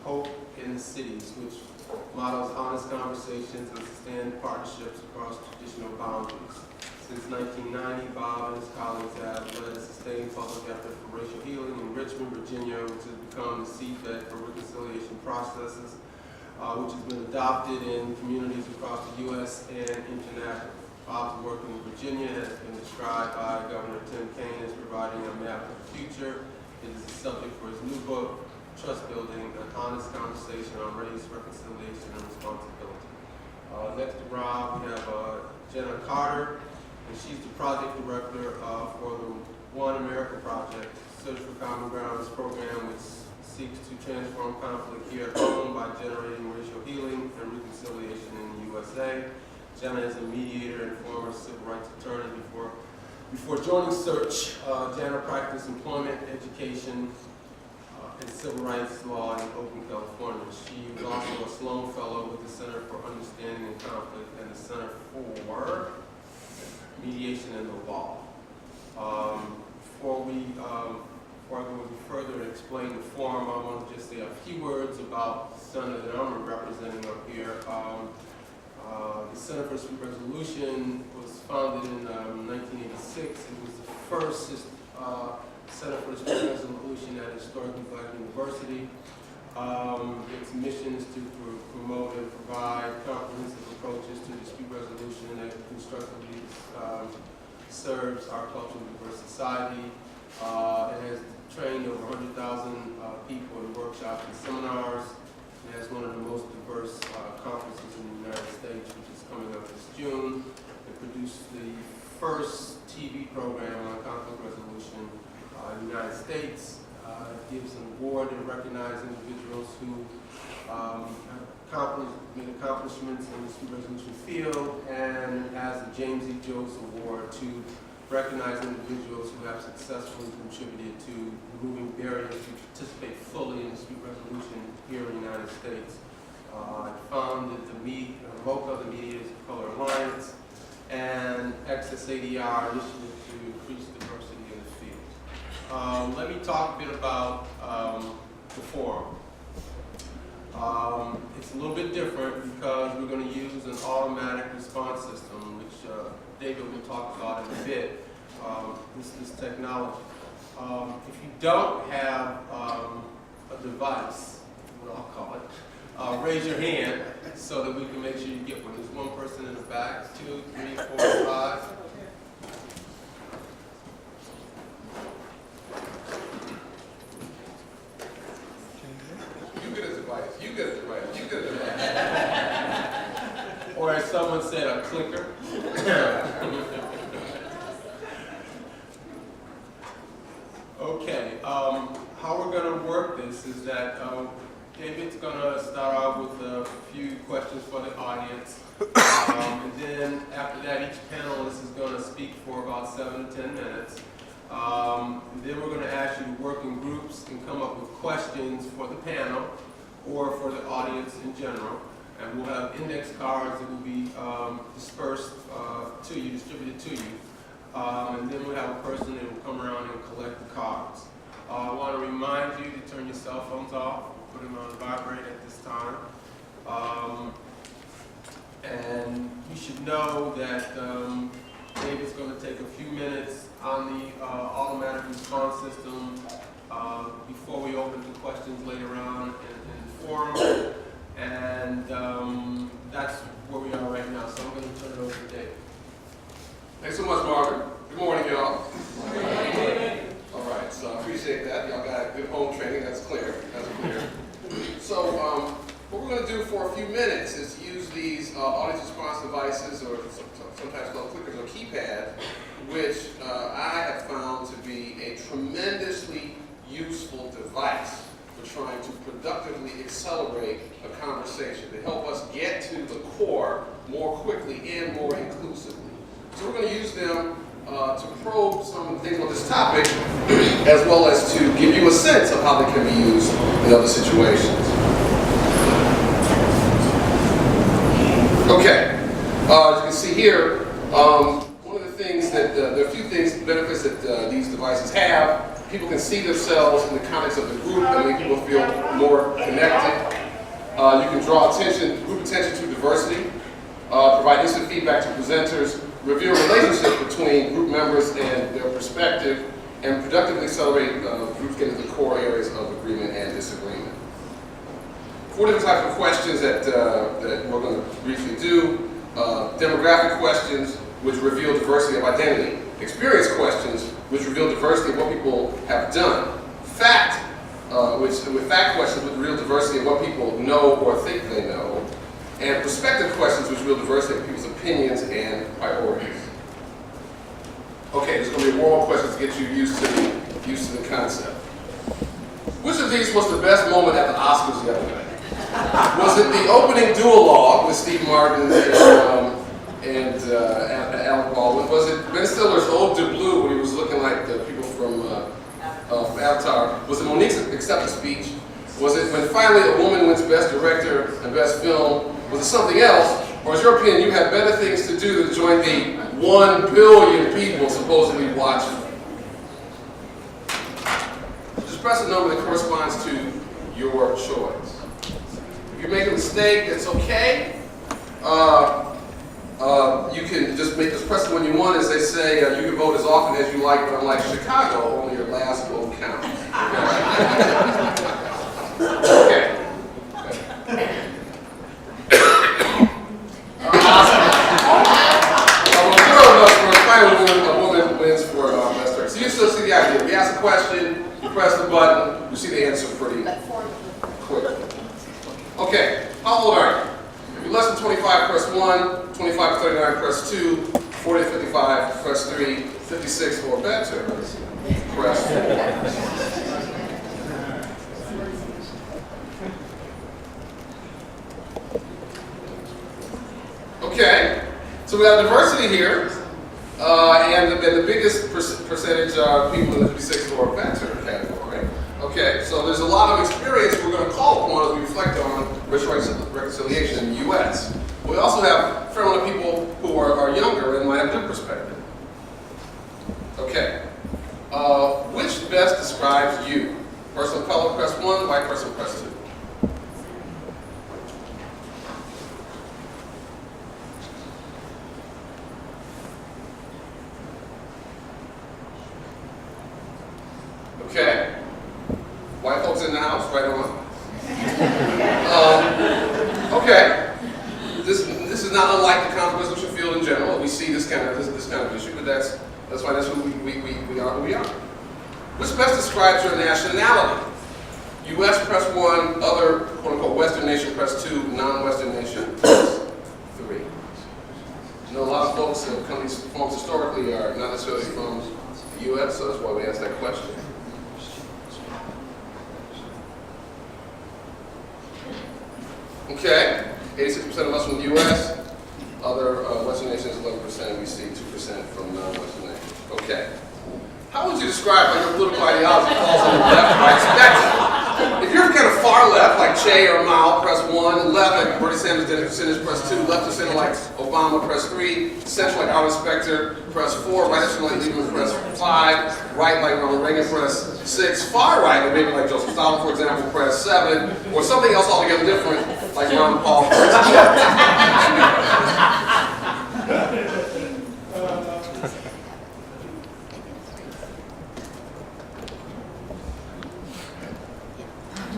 Hope in the Cities, which models honest conversations and sustained partnerships across traditional boundaries. Since 1990, Bob and his colleagues have led a sustained public effort for racial healing in Richmond, Virginia, which has become the seedbed for reconciliation processes, which has been adopted in communities across the U.S. and internationally. Bob's work in Virginia has been described by Governor Tim Kaine as providing a map of the future. It is the subject for his new book, Trust Building, an honest conversation on race, reconciliation, and responsibility. Next to Rob, we have Jenna Carter, and she's the project director for the One America Project, Search for Common Grounds program, which seeks to transform conflict here at home by generating racial healing and reconciliation in the USA. Jenna is a mediator and former civil rights attorney. Before joining Search, Jenna practiced employment, education, and civil rights law in Oakland, California. She was also a Sloan Fellow with the Center for Understanding and Conflict and the Center for Mediation and the Law. Before I go any further and explain the forum, I want to just say a few words about the center that I'm representing up here. The Center for Dispute Resolution was founded in 1986. It was the first Center for Dispute Resolution at a historically Black university. Its mission is to promote and provide comprehensive approaches to dispute resolution that constructively serves our culturally diverse society. It has trained over 100,000 people in workshops and seminars. It has one of the most diverse conferences in the United States, which is coming up this June. It produced the first TV program on conflict resolution in the United States. It gives an award to recognize individuals who have made accomplishments in the dispute resolution field, and has the James E. Jones Award to recognize individuals who have successfully contributed to removing barriers to participate fully in dispute resolution here in the United States. I founded MOCA, the Mediators of Color Alliance, and XSADR initiative to increase diversity in the field. Let me talk a bit about the forum. It's a little bit different because we're going to use an automatic response system, which David will talk about in a bit. This technology. If you don't have a device, what I'll call it, raise your hand so that we can make sure you get one. There's one person in the back, 2, 3, 4, 5. You get a device, you get a device, you get a device. Or as someone said, a clicker. Okay, how we're going to work this is that David's going to start off with a few questions for the audience. And then after that, each panelist is going to speak for about 7 to 10 minutes. Then we're going to ask you to work in groups and come up with questions for the panel or for the audience in general. And we'll have index cards that will be dispersed to you, distributed to you. And then we'll have a person that will come around and collect the cards. I want to remind you to turn your cell phones off, put them on vibrate at this time. And you should know that David's going to take a few minutes on the automatic response system before we open to questions later on in the forum. And that's where we are right now. So I'm going to turn it over to David. Thanks so much, Marvin. Good morning, y'all. All right, so I appreciate that. Y'all got good home training. That's clear. That's clear. So what we're going to do for a few minutes is use these audience response devices, or sometimes called clickers or keypads, which I have found to be a tremendously useful device for trying to productively accelerate a conversation to help us get to the core more quickly and more inclusively. So we're going to use them to probe some things on this topic, as well as to give you a sense of how they can be used in other situations. Okay, as you can see here, one of the things that, there are a few things, benefits that these devices have. people can see themselves in the context of the group and make people feel more connected. You can draw group attention to diversity, provide instant feedback to presenters, reveal relationships between group members and their perspective, and productively accelerate groups getting to the core areas of agreement and disagreement. 4 different types of questions that we're going to briefly do. Demographic questions, which reveal diversity of identity. Experience questions, which reveal diversity of what people have done. Fact questions, which reveal diversity of what people know or think they know. And perspective questions, which reveal diversity of people's opinions and priorities. Okay, there's going to be a war of questions to get you used to the concept. Which of these was the best moment at the Oscars the other night? Was it the opening duologue with Steve Martin and Alec Baldwin? Was it Ben Stiller's Ode to Blue when he was looking like the people from Avatar? Was it Monique's acceptance speech? Was it when finally a woman wins Best Director and Best Film? Was it something else? Or is your opinion you have better things to do than join the 1 billion people supposedly watching? Just press a number that corresponds to your choice. If you make a mistake, that's okay. You can just press the one you want. As they say, you can vote as often as you like, but unlike Chicago, only your last vote counts. Okay. A woman wins for Best Director. So you still see the idea. We ask a question, you press the button, you see the answer pretty quickly. Okay, how old are you? If you're less than 25, press 1, 25 to 39, press 2, 40 to 55, press 3, 56 or better, press 4. Okay, so we have diversity here, and the biggest percentage are people in the 56 or better category. Okay, so there's a lot of experience we're going to call upon as we reflect on racial reconciliation in the U.S. We also have a fair amount of people who are younger and might have a good perspective. Okay, which best describes you? Person of color, press 1, white person, press 2. Okay. White folks in the house, right on. Okay. This is not unlike the conflict resolution field in general. We see this kind of issue, but that's why that's who we are who we are. Which best describes your nationality? U.S. press 1, other quote unquote Western nation press 2, non-Western nation press 3. You know, a lot of folks that come to these forums historically are not necessarily from the U.S., so that's why we ask that question. Okay, 86% of us from the U.S., other Western nations 11%, we see 2% from non-Western nations. Okay. How would you describe how your political ideology falls on the left or right spectrum? If you're kind of far left, like Che or Mao, press 1, left, like Bernie Sanders did, press 2, left of center, like Obama, press 3, center, like Alvin Specter, press 4, right of center, like Lieberman, press 5, right, like Ronald Reagan, press 6, far right, maybe like Joseph Stalin, for example, press 7, or something else altogether different, like Ron Paul, press 4.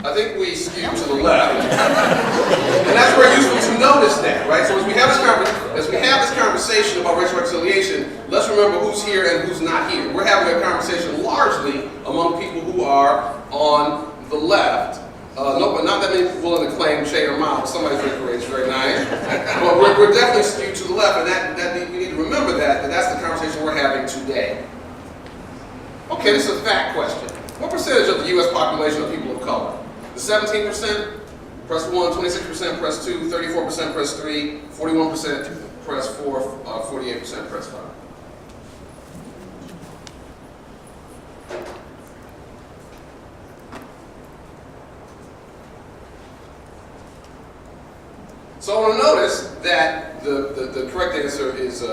I think we skew to the left, and that's very useful to notice that, right? So as we have this conversation about racial reconciliation, let's remember who's here and who's not here. We're having a conversation largely among people who are on the left. No, not that many people willing to claim Che or Mao. Somebody's very courageous, very nice. But we're definitely skewed to the left, and we need to remember that that's the conversation we're having today. Okay, this is a fact question. What percentage of the U.S. population are people of color? The 17%, press 1, 26% press 2, 34% press 3, 41% press 4, 48% press 5. So I want to notice that the correct answer is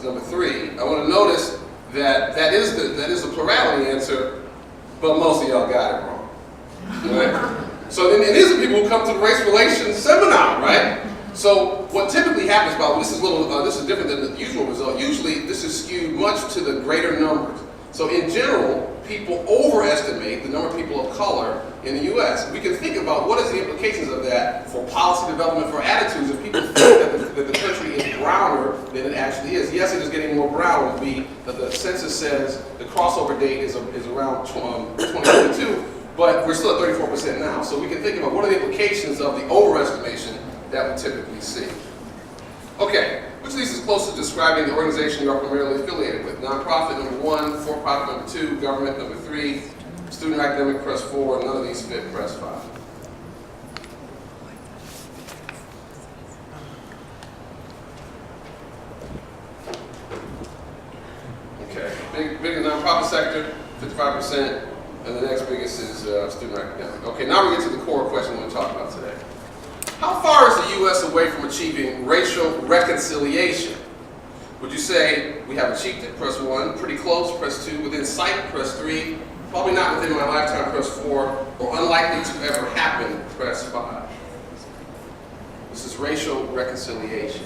number 3. I want to notice that that is the plurality answer, but most of y'all got it wrong. Right? So and these are people who come to the race relations seminar, right? So what typically happens, by the way, this is different than the usual result. Usually this is skewed much to the greater numbers. So in general, people overestimate the number of people of color in the U.S. We can think about what is the implications of that for policy development, for attitudes, if people think that the country is browner than it actually is. Yes, it is getting more brown. It would be that the census says the crossover date is around 2022, but we're still at 34% now. So we can think about what are the implications of the overestimation that we typically see. Okay, which of these is close to describing the organization you are primarily affiliated with? Nonprofit, number 1, for-profit, number 2, government, number 3, student academic, press 4, none of these fit, press 5. Okay, big nonprofit sector, 55%, and the next biggest is student academic. Okay, now we get to the core question we want to talk about today. How far is the U.S. away from achieving racial reconciliation? Would you say we have achieved it, press 1, pretty close, press 2, within sight, press 3, probably not within my lifetime, press 4, or unlikely to ever happen, press 5. This is racial reconciliation.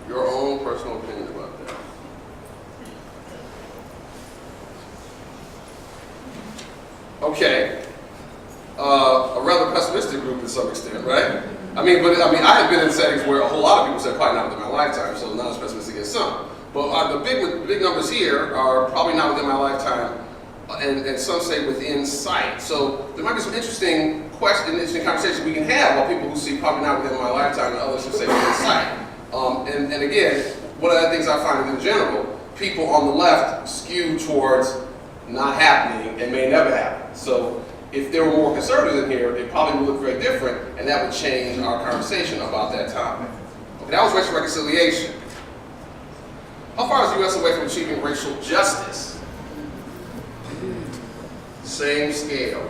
Your own personal opinion about that. Okay, a rather pessimistic group to some extent, right? I mean, I have been in settings where a whole lot of people said probably not within my lifetime, so not as pessimistic as some. But the big numbers here are probably not within my lifetime, and some say within sight. So there might be some interesting conversations we can have about people who see probably not within my lifetime and others who say within sight. And again, one of the things I find in general, people on the left skew towards not happening and may never happen. So if there were more conservatives in here, it probably would look very different, and that would change our conversation about that topic. Okay, that was racial reconciliation. How far is the U.S. away from achieving racial justice? Same scale.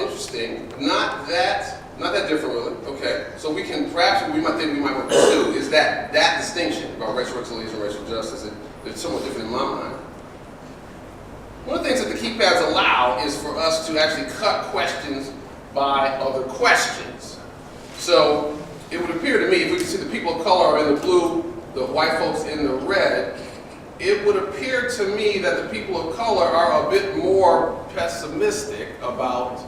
Interesting, not that different really. Okay, so we can perhaps we might want to pursue is that distinction about racial reconciliation and racial justice. It's somewhat different in my mind. One of the things that the keypads allow is for us to actually cut questions by other questions. So it would appear to me, if we can see the people of color are in the blue, the white folks in the red, it would appear to me that the people of color are a bit more pessimistic about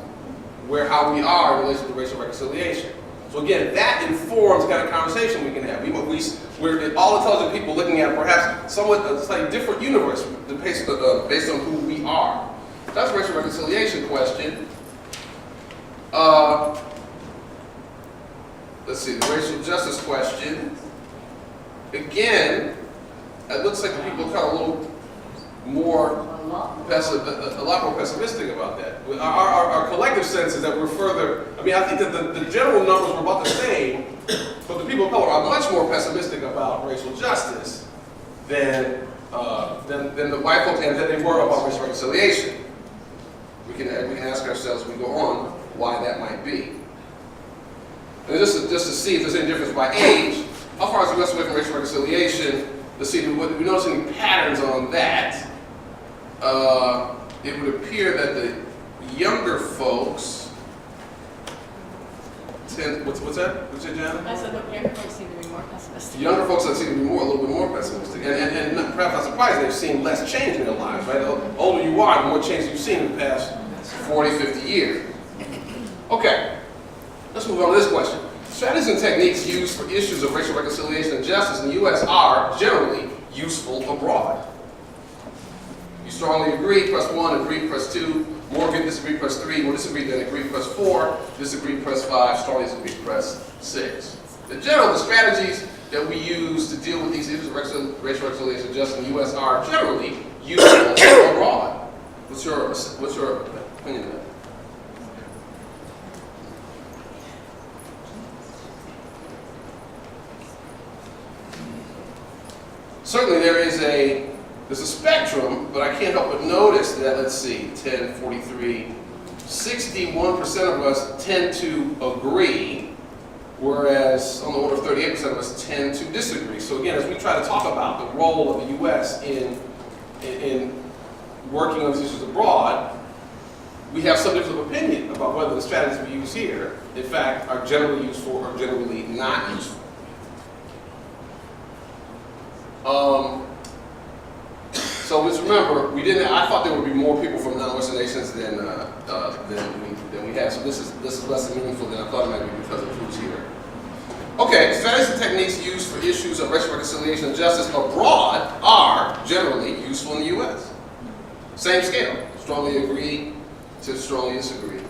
how we are in relation to racial reconciliation. So again, that informs the kind of conversation we can have. We're all intelligent people looking at perhaps somewhat a slightly different universe based on who we are. That's a racial reconciliation question. Let's see, the racial justice question. Again, it looks like the people of color are a little more a lot more pessimistic about that. Our collective sense is that we're further, I think that the general numbers were about the same, but the people of color are much more pessimistic about racial justice than the white folks and than they were about racial reconciliation. We can ask ourselves as we go on why that might be. And just to see if there's any difference by age, how far is the U.S. away from racial reconciliation? Let's see, do we notice any patterns on that? It would appear that the younger folks tend, what's that? What's that, Janet? I said the younger folks seem to be more pessimistic. Younger folks seem to be a little bit more pessimistic. And perhaps not surprised, they've seen less change in their lives, right? The older you are, the more change you've seen in the past 40, 50 years. Okay, let's move on to this question. Strategies and techniques used for issues of racial reconciliation and justice in the U.S. are generally useful abroad. You strongly agree, press 1, agree, press 2, more agree, disagree, press 3, more disagree than agree, press 4, disagree, press 5, strongly disagree, press 6. In general, the strategies that we use to deal with these issues of racial reconciliation and justice in the U.S. are generally useful abroad. What's your opinion on that? there's a spectrum, but I can't help but notice that, let's see, 10, 43, 61% of us tend to agree, whereas on the order of 38% of us tend to disagree. So again, as we try to talk about the role of the U.S. in working on these issues abroad, we have some difference of opinion about whether the strategies we use here, in fact, are generally useful or generally not useful. So let's remember, I thought there would be more people from non-Western nations than we had. So this is less meaningful than I thought it might be because of who's here. Okay, strategies and techniques used for issues of racial reconciliation and justice abroad are generally useful in the U.S. Same scale, strongly agree to strongly disagree.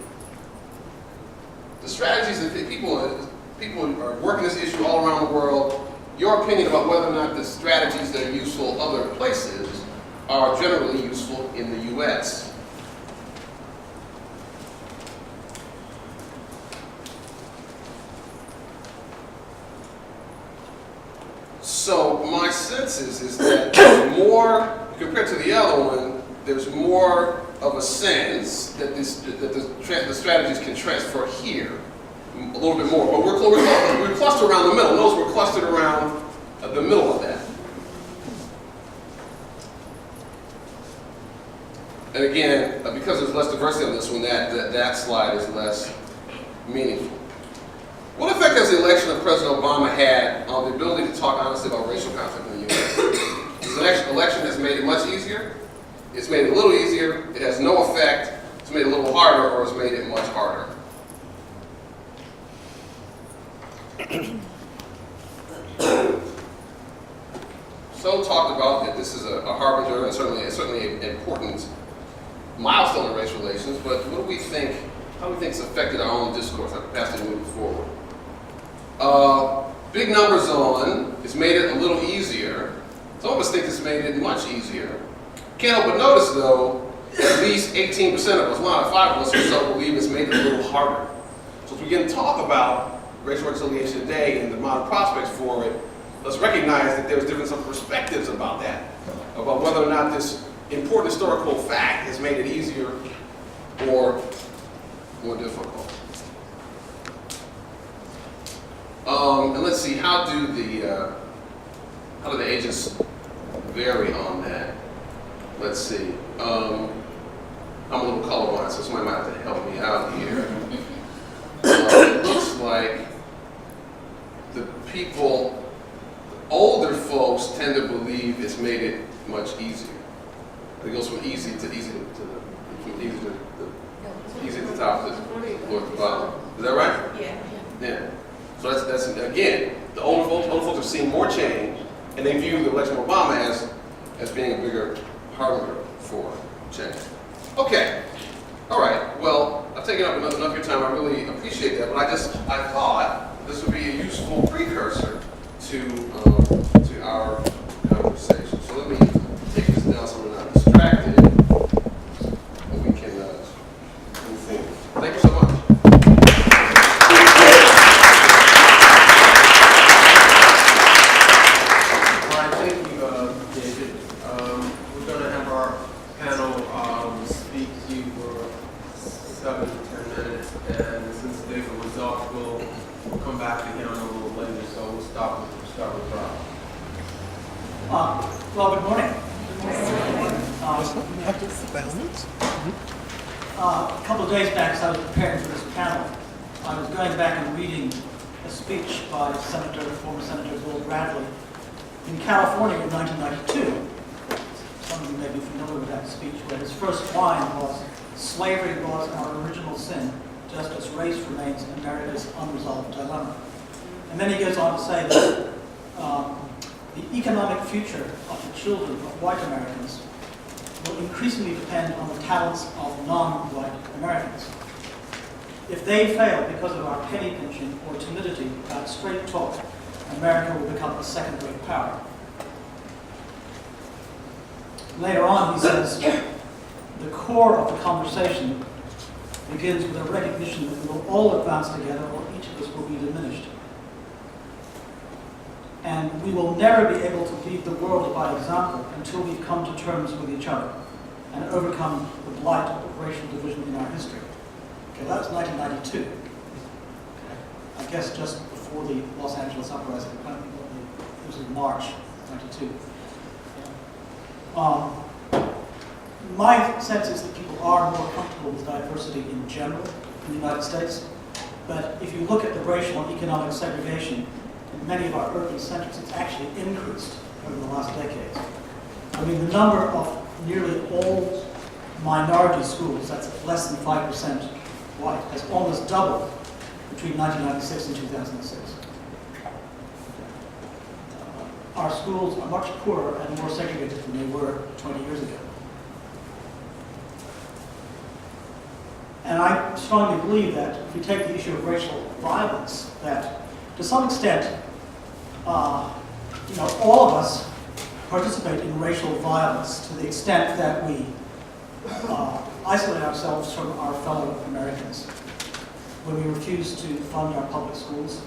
The strategies that people are working this issue all around the world. Your opinion about whether or not the strategies that are useful other places are generally useful in the U.S. So my sense is that more, compared to the other one, there's more of a sense that the strategies can transfer here a little bit more. But we're clustered around the middle. Notice we're clustered around the middle of that. And again, because there's less diversity on this one, that slide is less meaningful. What effect has the election of President Obama had on the ability to talk honestly about racial conflict in the U.S.? This election has made it much easier. It's made it a little easier. It has no effect. It's made it a little harder, or it's made it much harder. So talked about that this is a harbinger and certainly an important milestone in race relations, but what do we think, how do we think it's affected our own discourse, our capacity to move forward? Big numbers on, it's made it a little easier. Some of us think it's made it much easier. Can't help but notice though, at least 18% of us, 1 out of 5 of us or so, believe it's made it a little harder. So as we begin to talk about racial reconciliation today and the modern prospects for it, let's recognize that there's different perspectives about that, about whether or not this important historical fact has made it easier or more difficult. And let's see, how do the ages vary on that? Let's see. I'm a little colorblind, so somebody might have to help me out here. It looks like the older folks tend to believe it's made it much easier. It goes from easy to the top to the bottom. Is that right? Yeah. So that's again, the older folks have seen more change, and they view the election of Obama as being a bigger harbinger for change. Okay. All right. Well, I've taken up enough of your time. I really appreciate that, but I thought this would be a useful precursor to our conversation. So let me take this down so we're not distracted, and we can move forward. Thank you so much. All right, thank you, David. We're going to have our panel speak to you for 7 to 10 minutes, and since David was off, we'll come back to him a little later. So we'll start with Rob. Well, good morning. A couple of days back, as I was preparing for this panel, I was going back and reading a speech by former Senator Bill Bradley in California in 1992. Some of you may be familiar with that speech, where his first line was, "Slavery was our original sin, just as race remains America's unresolved dilemma." And then he goes on to say that the economic future of the children of white Americans will increasingly depend on the talents of non-white Americans. If they fail because of our penny pinching or timidity about straight talk, America will become a second-rate power. Later on, he says, the core of the conversation begins with a recognition that we will all advance together or each of us will be diminished. And we will never be able to lead the world by example until we've come to terms with each other and overcome the blight of racial division in our history. Okay, that was 1992. Okay. I guess just before the Los Angeles uprising. It was in March 92. My sense is that people are more comfortable with diversity in general in the United States. But if you look at the racial and economic segregation in many of our urban centers, it's actually increased over the last decades. I mean, the number of nearly all minority schools, that's less than 5% white, has almost doubled between 1996 and 2006. Our schools are much poorer and more segregated than they were 20 years ago. And I strongly believe that if we take the issue of racial violence, that to some extent, all of us participate in racial violence to the extent that we isolate ourselves from our fellow Americans. When we refuse to fund our public schools,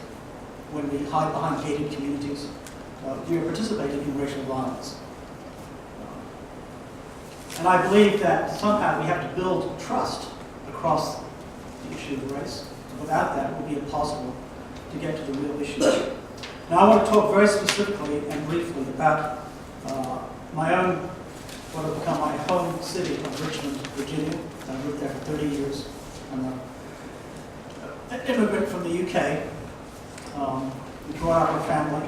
when we hide behind gated communities, we are participating in racial violence. And I believe that somehow we have to build trust across the issue of race. Without that, it will be impossible to get to the real issue. Now, I want to talk very specifically and briefly about my own, what has become my home city of Richmond, Virginia. I lived there for 30 years. I'm an immigrant from the UK. We brought up our family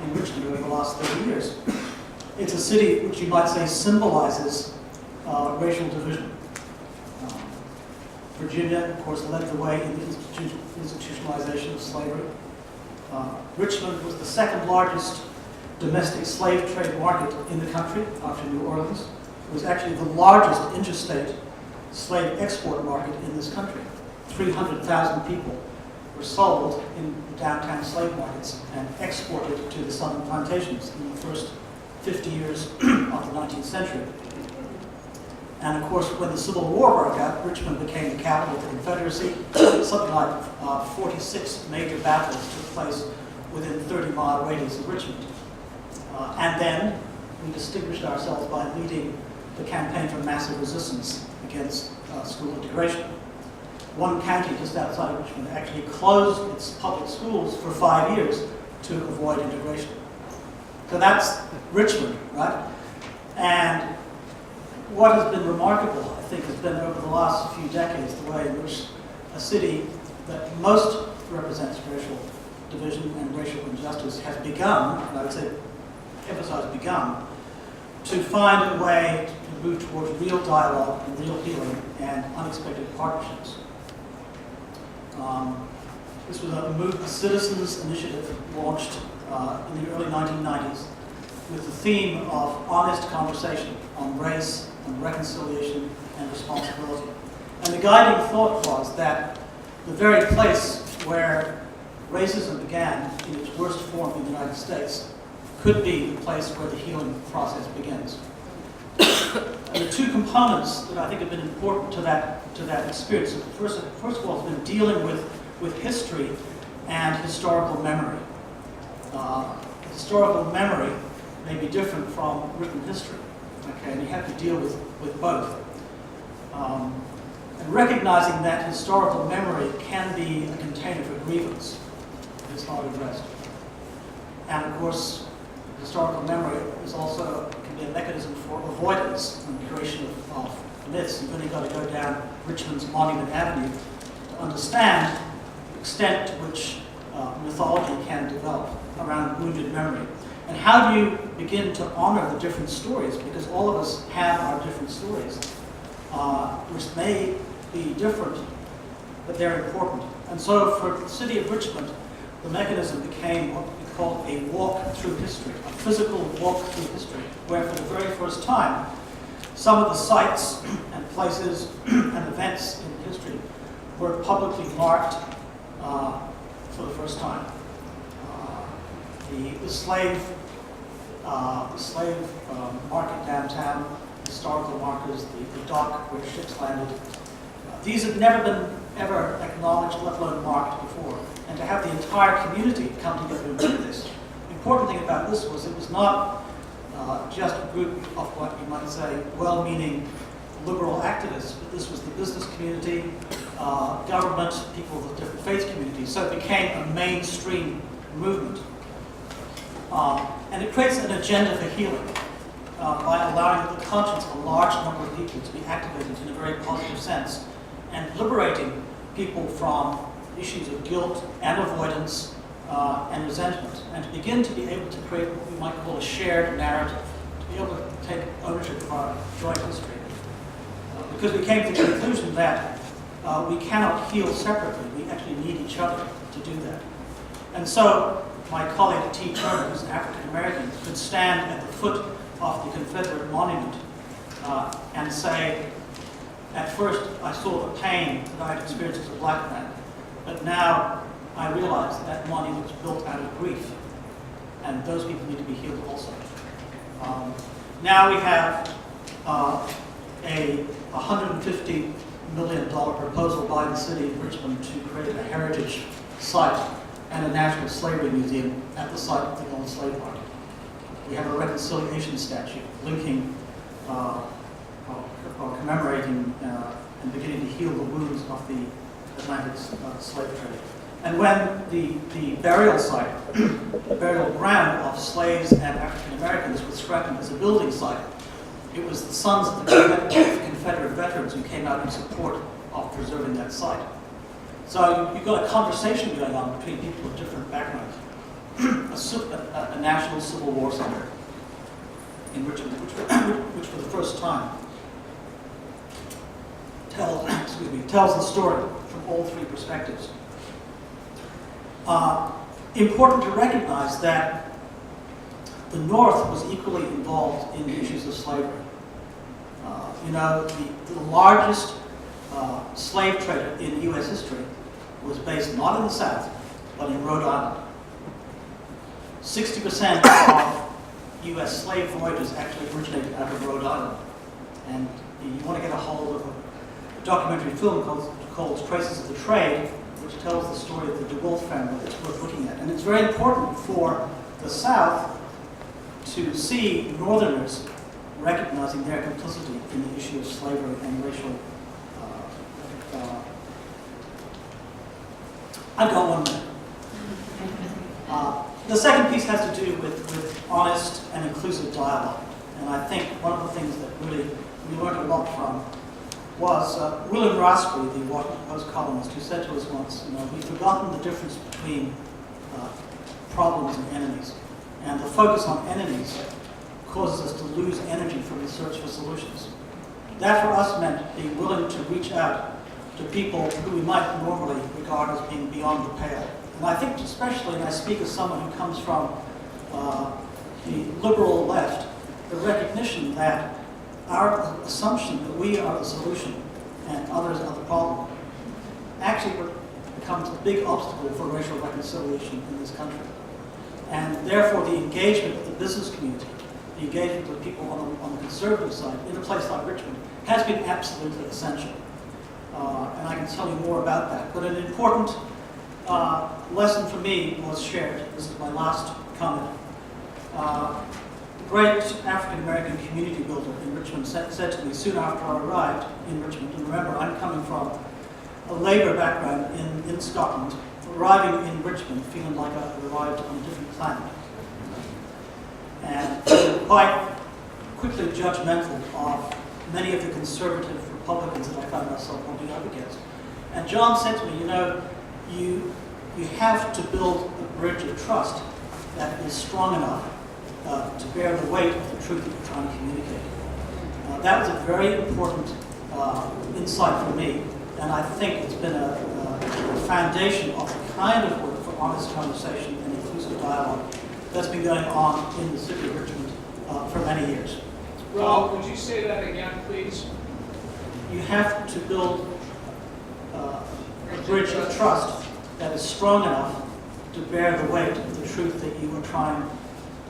in Richmond over the last 30 years. It's a city which you might say symbolizes racial division. Virginia, of course, led the way in the institutionalization of slavery. Richmond was the second largest domestic slave trade market in the country after New Orleans. It was actually the largest interstate slave export market in this country. 300,000 people were sold in the downtown slave markets and exported to the southern plantations in the first 50 years of the 19th century. And of course, when the Civil War broke out, Richmond became the capital of the Confederacy. Something like 46 major battles took place within 30-mile radius of Richmond. And then we distinguished ourselves by leading the campaign for massive resistance against school integration. One county just outside of Richmond actually closed its public schools for 5 years to avoid integration. So that's Richmond, right? And what has been remarkable, I think, has been over the last few decades the way in which a city that most represents racial division and racial injustice has begun, and I would say emphasize begun, to find a way to move towards real dialogue and real healing and unexpected partnerships. This was a citizens' initiative launched in the early 1990s with the theme of honest conversation on race, on reconciliation, and responsibility. And the guiding thought was that the very place where racism began in its worst form in the United States could be the place where the healing process begins. And the two components that I think have been important to that experience, first of all, has been dealing with history and historical memory. Historical memory may be different from written history, okay, and you have to deal with both. And recognizing that historical memory can be a container for grievance if it's not addressed. And of course, historical memory is also can be a mechanism for avoidance and creation of myths. You've only got to go down Richmond's Monument Avenue to understand the extent to which mythology can develop around wounded memory. And how do you begin to honor the different stories? Because all of us have our different stories, which may be different, but they're important. And so for the city of Richmond, the mechanism became what we call a walk through history, a physical walk through history, where for the very first time, some of the sites and places and events in history were publicly marked for the first time. The slave market downtown, historical markers, the dock where ships landed. These have never been ever acknowledged, let alone marked before. And to have the entire community come together and do this, important thing about this was it was not just a group of what you might say well-meaning liberal activists, but this was the business community, government, people of the different faith communities. So it became a mainstream movement. And it creates an agenda for healing by allowing the conscience of a large number of people to be activated in a very positive sense and liberating people from issues of guilt and avoidance and resentment, and to begin to be able to create what we might call a shared narrative, to be able to take ownership of our joint history. Because we came to the conclusion that we cannot heal separately, we actually need each other to do that. And so my colleague T. Turner, who's an African American, could stand at the foot of the Confederate monument and say, at first I saw the pain that I had experienced as a black man, but now I realize that monument was built out of grief, and those people need to be healed also. Now we have a $150 million proposal by the city of Richmond to create a heritage site and a national slavery museum at the site of the old slave market. We have a reconciliation statute linking or commemorating and beginning to heal the wounds of the Atlantic slave trade. And when the burial site, the burial ground of slaves and African Americans was scrapped as a building site, it was the sons of the Confederate veterans who came out in support of preserving that site. So you've got a conversation going on between people of different backgrounds. A national Civil War center in Richmond, which for the first time tells the story from all three perspectives. Important to recognize that the North was equally involved in the issues of slavery. The largest slave trade in U.S. history was based not in the South, but in Rhode Island. 60% of U.S. slave voyages actually originated out of Rhode Island. And you want to get a hold of a documentary film called Traces of the Trade, which tells the story of the DeWolf family. It's worth looking at. And it's very important for the South to see Northerners recognizing their complicity in the issue of slavery and racial. I've got 1 minute. The second piece has to do with honest and inclusive dialogue. And I think one of the things that really we learned a lot from was William Raspberry, the Washington Post columnist, who said to us once, we've forgotten the difference between problems and enemies. And the focus on enemies causes us to lose energy from the search for solutions. That for us meant being willing to reach out to people who we might normally regard as being beyond the pale. And I think especially, and I speak as someone who comes from the liberal left, the recognition that our assumption that we are the solution and others are the problem actually becomes a big obstacle for racial reconciliation in this country. And therefore the engagement of the business community, the engagement of people on the conservative side in a place like Richmond has been absolutely essential. And I can tell you more about that. But an important lesson for me was shared. This is my last comment. The great African-American community builder in Richmond said to me soon after I arrived in Richmond, and remember, I'm coming from a labor background in Scotland, arriving in Richmond feeling like I arrived on a different planet. And quite quickly judgmental of many of the conservative Republicans that I found myself bumping up against. And John said to me, you have to build a bridge of trust that is strong enough to bear the weight of the truth that you're trying to communicate. That was a very important insight for me, and I think it's been a foundation of the kind of work for honest conversation and inclusive dialogue that's been going on in the city of Richmond for many years. Rob, would you say that again, please? You have to build a bridge of trust that is strong enough to bear the weight of the truth that you are trying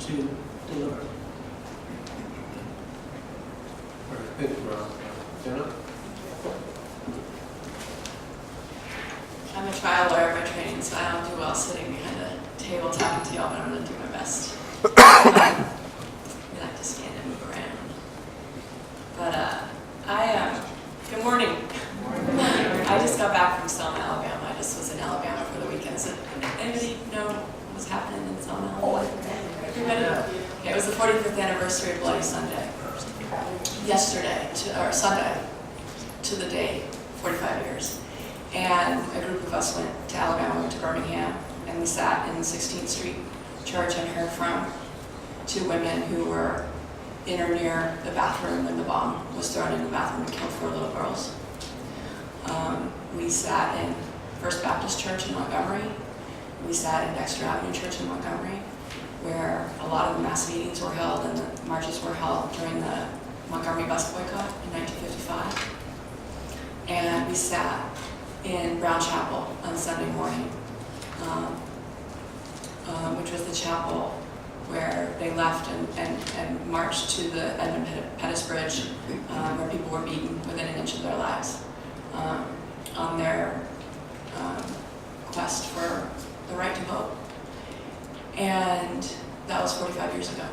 to deliver. All right, thank you, Rob. Jenna? I'm a trial lawyer by training, so I don't do well sitting behind a table talking to y'all, but I'm going to do my rest. We like to stand and move around. But good morning. I just got back from Selma, Alabama. I just was in Alabama for the weekend. So anybody know what was happening in Selma, Alabama? Everybody? Okay, it was the 45th anniversary of Bloody Sunday. Sunday, to the day, 45 years. And a group of us went to Alabama, went to Birmingham, and we sat in the 16th Street Church and heard from two women who were in or near the bathroom when the bomb was thrown in the bathroom and killed 4 little girls. We sat in First Baptist Church in Montgomery. We sat in Dexter Avenue Church in Montgomery, where a lot of the mass meetings were held and the marches were held during the Montgomery bus boycott in 1955. And we sat in Brown Chapel on Sunday morning, which was the chapel where they left and marched to the Edmund Pettus Bridge, where people were beaten within an inch of their lives on their quest for the right to vote. And that was 45 years ago.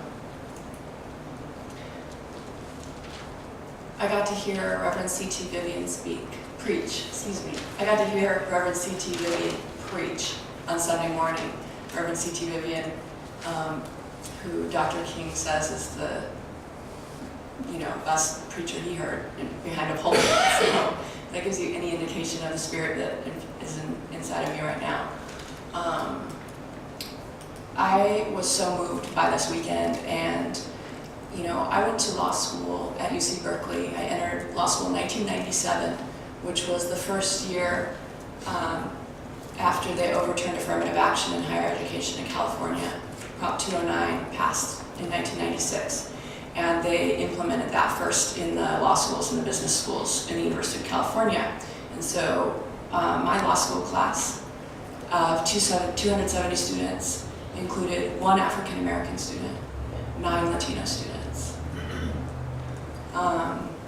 I got to hear Reverend C.T. Vivian preach. I got to hear Reverend C.T. Vivian preach on Sunday morning. Reverend C.T. Vivian, who Dr. King says is the, best preacher he heard behind a pulpit. So that gives you any indication of the spirit that is inside of me right now. I was so moved by this weekend, and I went to law school at UC Berkeley. I entered law school in 1997, which was the first year after they overturned affirmative action in higher education in California. Prop 209 passed in 1996, and they implemented that first in the law schools and the business schools in the University of California. And so my law school class of 270 students included 1 African American student, 9 Latino students.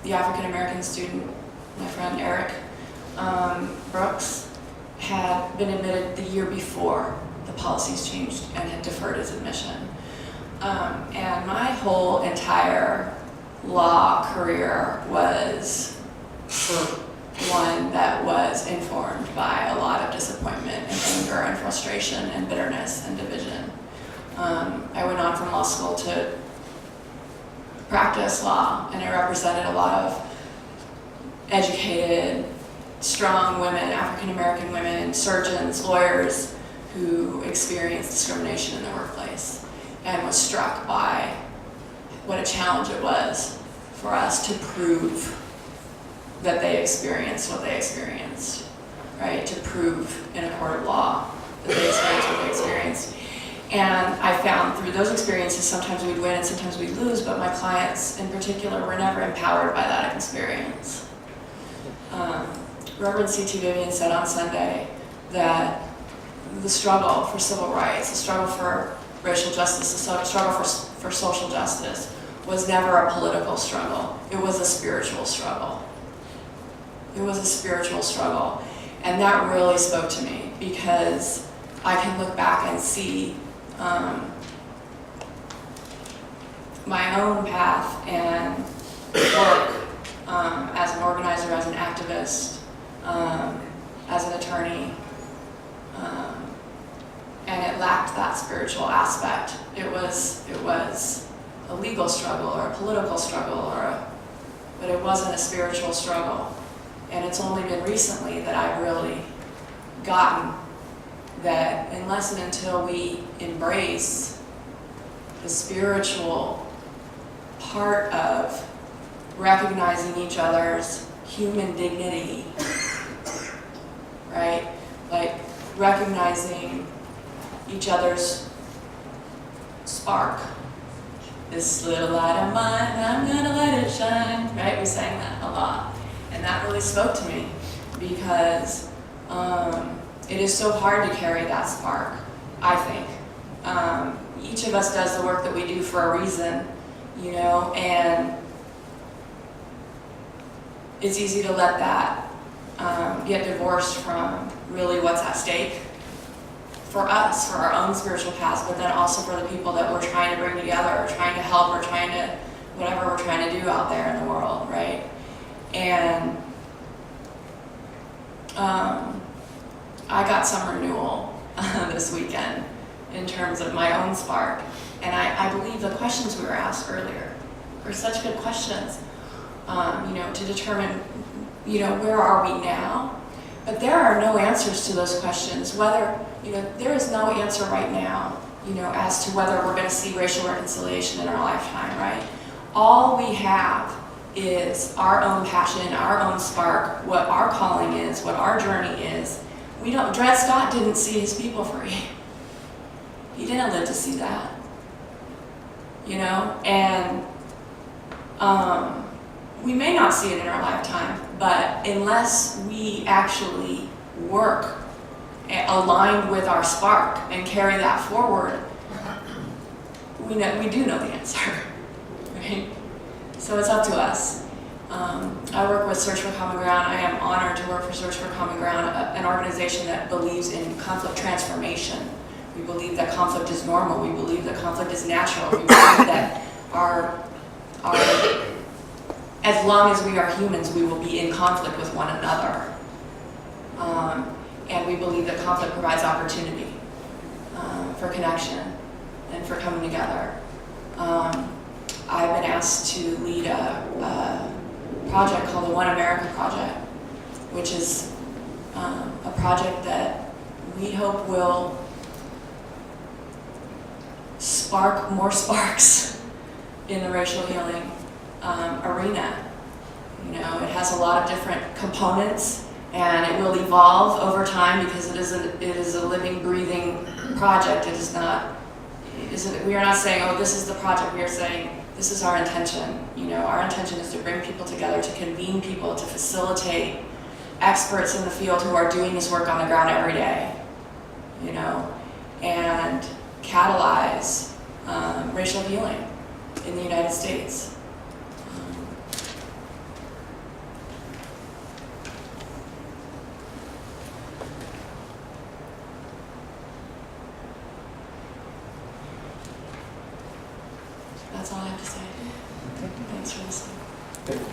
The African American student, my friend Eric Brooks, had been admitted the year before the policies changed and had deferred his admission. And my whole entire law career was one that was informed by a lot of disappointment and anger and frustration and bitterness and division. I went on from law school to practice law, and I represented a lot of educated, strong women, African American women, surgeons, lawyers who experienced discrimination in the workplace, and was struck by what a challenge it was for us to prove that they experienced what they experienced, right? To prove in a court of law that they experienced what they experienced. And I found through those experiences, sometimes we'd win and sometimes we'd lose, but my clients in particular were never empowered by that experience. Reverend C.T. Vivian said on Sunday that the struggle for civil rights, the struggle for racial justice, the struggle for social justice was never a political struggle. It was a spiritual struggle. It was a spiritual struggle. And that really spoke to me, because I can look back and see my own path and work as an organizer, as an activist, as an attorney, and it lacked that spiritual aspect. It was a legal struggle or a political struggle, but it wasn't a spiritual struggle. And it's only been recently that I've really gotten that unless and until we embrace the spiritual part of recognizing each other's human dignity, right? Like recognizing each other's spark. This little light of mine, I'm gonna let it shine, right? We sang that a lot. And that really spoke to me, because it is so hard to carry that spark, I think. Each of us does the work that we do for a reason, and it's easy to let that get divorced from really what's at stake for us, for our own spiritual paths, but then also for the people that we're trying to bring together, or trying to help, or trying to, whatever we're trying to do out there in the world, right? And I got some renewal this weekend in terms of my own spark. And I believe the questions we were asked earlier were such good questions, to determine, where are we now? But there are no answers to those questions. Whether, there is no answer right now, as to whether we're going to see racial reconciliation in our lifetime, right? All we have is our own passion, our own spark, what our calling is, what our journey is. Dred Scott didn't see his people free. He didn't live to see that, and we may not see it in our lifetime, but unless we actually work aligned with our spark and carry that forward, we do know the answer, right? So it's up to us. I work with Search for Common Ground. I am honored to work for Search for Common Ground, an organization that believes in conflict transformation. We believe that conflict is normal. We believe that conflict is natural. We believe that as long as we are humans, we will be in conflict with one another. And we believe that conflict provides opportunity for connection and for coming together. I've been asked to lead a project called the One America Project, which is a project that we hope will spark more sparks in the racial healing arena. It has a lot of different components, and it will evolve over time because it is a living, breathing project. It is not. We are not saying, oh, this is the project. We are saying, this is our intention. Our intention is to bring people together, to convene people, to facilitate experts in the field who are doing this work on the ground every day, and catalyze racial healing in the United States. That's all I have to say. Thanks for listening. Thank you.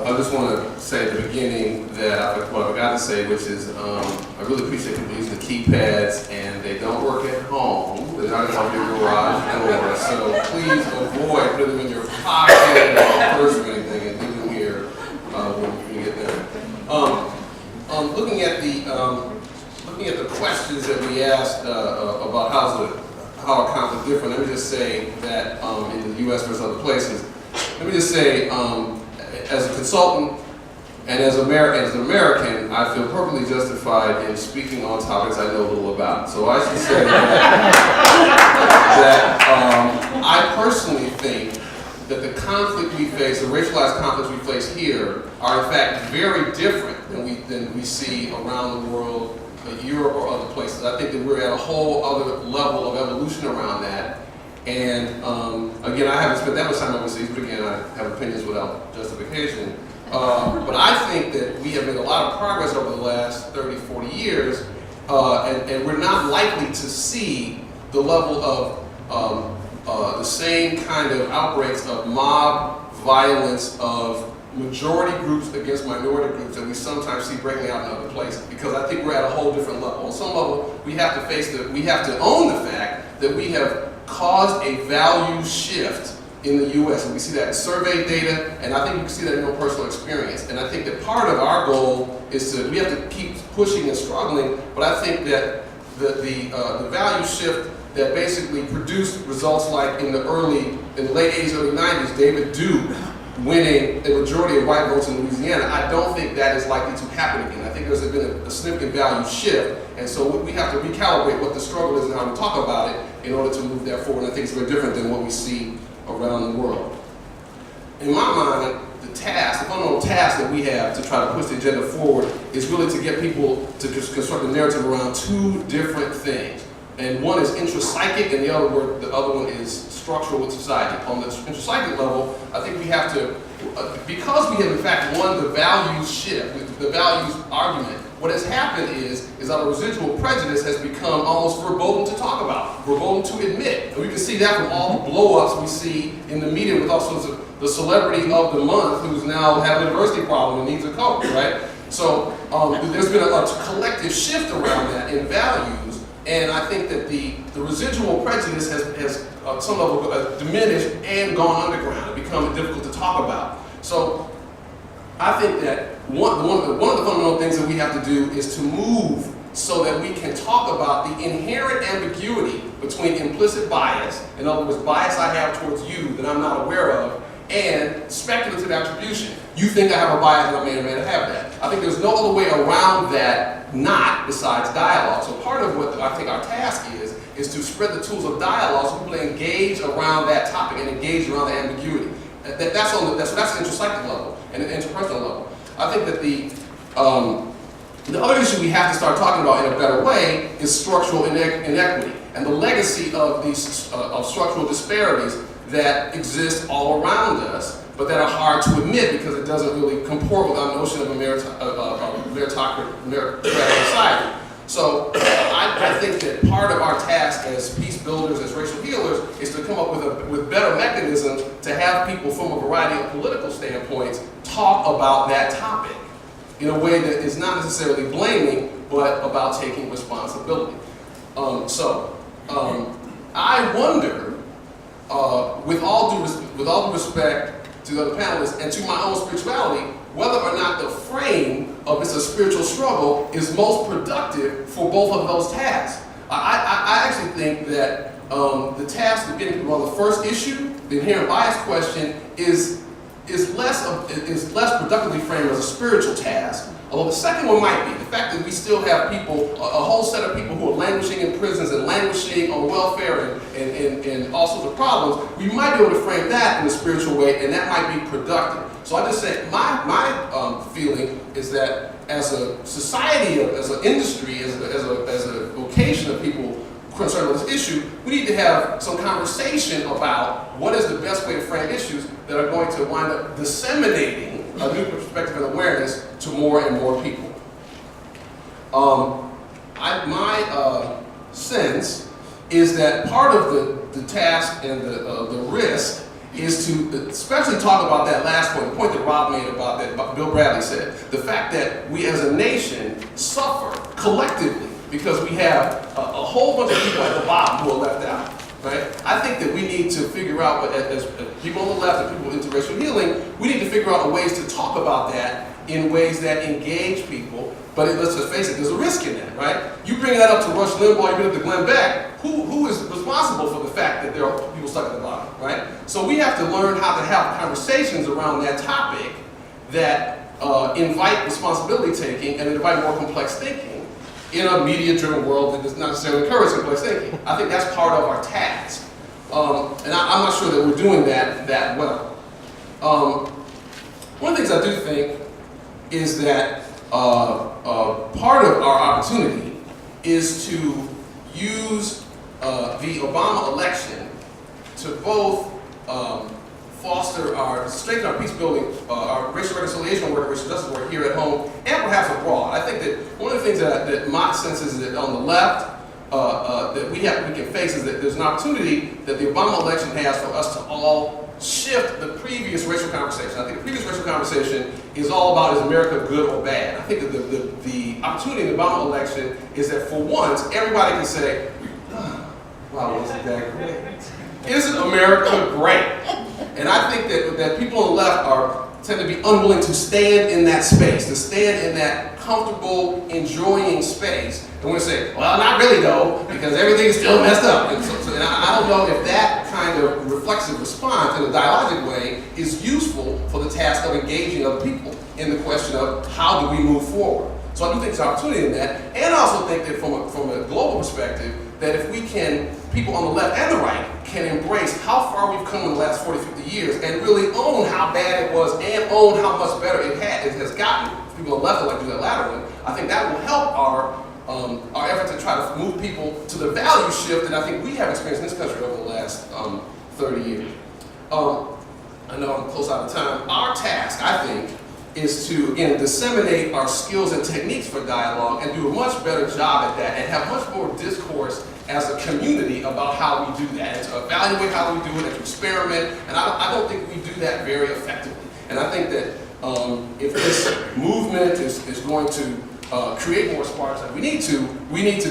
I just want to say at the beginning that what I forgot to say, which is I really appreciate people using the keypads, and they don't work at home. They're not on your garage door, so please avoid putting them in your pocket or purse or anything, and leave them here when you get there. Looking at the questions that we asked about how are conflict different, let me just say that in the U.S. versus other places, let me just say, as a consultant and as an American, I feel perfectly justified in speaking on topics I know little about. So I should say that I personally think that the conflict we face, the racialized conflicts we face here, are in fact very different than we see around the world, Europe or other places. I think that we're at a whole other level of evolution around that. And again, I haven't spent that much time overseas, but again, I have opinions without justification. But I think that we have made a lot of progress over the last 30, 40 years, and we're not likely to see the level of the same kind of outbreaks of mob violence of majority groups against minority groups that we sometimes see breaking out in other places, because I think we're at a whole different level. On some level, we have to own the fact that we have caused a value shift in the U.S. and we see that in survey data, and I think you can see that in your personal experience. And I think that part of our goal is we have to keep pushing and struggling, but I think that the value shift that basically produced results like in the late 80s, early 90s, David Duke winning a majority of white votes in Louisiana, I don't think that is likely to happen again. I think there's been a significant value shift, and so we have to recalibrate what the struggle is and how we talk about it in order to move that forward. And I think it's very different than what we see around the world. In my mind, the fundamental task that we have to try to push the agenda forward is really to get people to just construct a narrative around two different things. And one is intrapsychic, and the other one is structural with society. On the intrapsychic level, I think we have to, because we have in fact won the values shift, the values argument, what has happened is our residual prejudice has become almost verboten to talk about, verboten to admit. And we can see that from all the blow-ups we see in the media with all sorts of the celebrity of the month who's now having a diversity problem and needs a coach, right? So there's been a collective shift around that in values, and I think that the residual prejudice has at some level diminished and gone underground and become difficult to talk about. So I think that one of the fundamental things that we have to do is to move so that we can talk about the inherent ambiguity between implicit bias, in other words, bias I have towards you that I'm not aware of, and speculative attribution. You think I have a bias and I may or may not have that. I think there's no other way around that not besides dialogue. So part of what I think our task is to spread the tools of dialogue so people engage around that topic and engage around the ambiguity. That's the intrapsychic level and the interpersonal level. I think that the other issue we have to start talking about in a better way is structural inequity and the legacy of these of structural disparities that exist all around us, but that are hard to admit because it doesn't really comport with our notion of a meritocratic society. So I think that part of our task as peace builders, as racial healers, is to come up with better mechanisms to have people from a variety of political standpoints talk about that topic in a way that is not necessarily blaming, but about taking responsibility. I wonder, with all due respect to the other panelists and to my own spirituality, whether or not the frame of it's a spiritual struggle is most productive for both of those tasks. I actually think that the task of getting people on the first issue, the inherent bias question, is less productively framed as a spiritual task. Although the second one might be. The fact that we still have people, a whole set of people who are languishing in prisons and languishing on welfare and all sorts of problems, we might be able to frame that in a spiritual way, and that might be productive. So I just say, my feeling is that as a society, as an industry, as a vocation of people concerned with this issue, we need to have some conversation about what is the best way to frame issues that are going to wind up disseminating a new perspective and awareness to more and more people. My sense is that part of the task and the risk is to especially talk about that last point, the point that Rob made about that Bill Bradley said, the fact that we as a nation suffer collectively because we have a whole bunch of people at the bottom who are left out. Right? I think that we need to figure out, as people on the left and people into racial healing, we need to figure out ways to talk about that in ways that engage people. But let's just face it, there's a risk in that, right? You bring that up to Rush Limbaugh, you bring it up to Glenn Beck, who is responsible for the fact that there are people stuck at the bottom, right? So we have to learn how to have conversations around that topic that invite responsibility taking and invite more complex thinking in a media-driven world that does not necessarily encourage complex thinking. I think that's part of our task. And I'm not sure that we're doing that well. One of the things I do think is that part of our opportunity is to use the Obama election to both strengthen our peace building, our racial reconciliation work, racial justice work here at home, and perhaps abroad. I think that one of the things that my sense is that on the left that we can face is that there's an opportunity that the Obama election has for us to all shift the previous racial conversation. I think the previous racial conversation is all about is America good or bad. I think that the opportunity in the Obama election is that for once everybody can say, wow, wasn't that great? Isn't America great? And I think that people on the left tend to be unwilling to stand in that space, to stand in that comfortable, enjoying space. And we're say, well, not really though, because everything's still messed up. And I don't know if that kind of reflexive response in a dialogic way is useful for the task of engaging other people in the question of how do we move forward. So I do think there's opportunity in that. And I also think that from a global perspective, that if we can, people on the left and the right, can embrace how far we've come in the last 40, 50 years and really own how bad it was and own how much better it has gotten. If people on the left would like to do that latter one, I think that will help our our effort to try to move people to the value shift that I think we have experienced in this country over the last 30 years. I know I'm close out of time. Our task, I think, is to, again, disseminate our skills and techniques for dialogue and do a much better job at that and have much more discourse as a community about how we do that, and to evaluate how we do it, and to experiment, and I don't think we do that very effectively. And I think that if this movement is going to create more sparks like we need to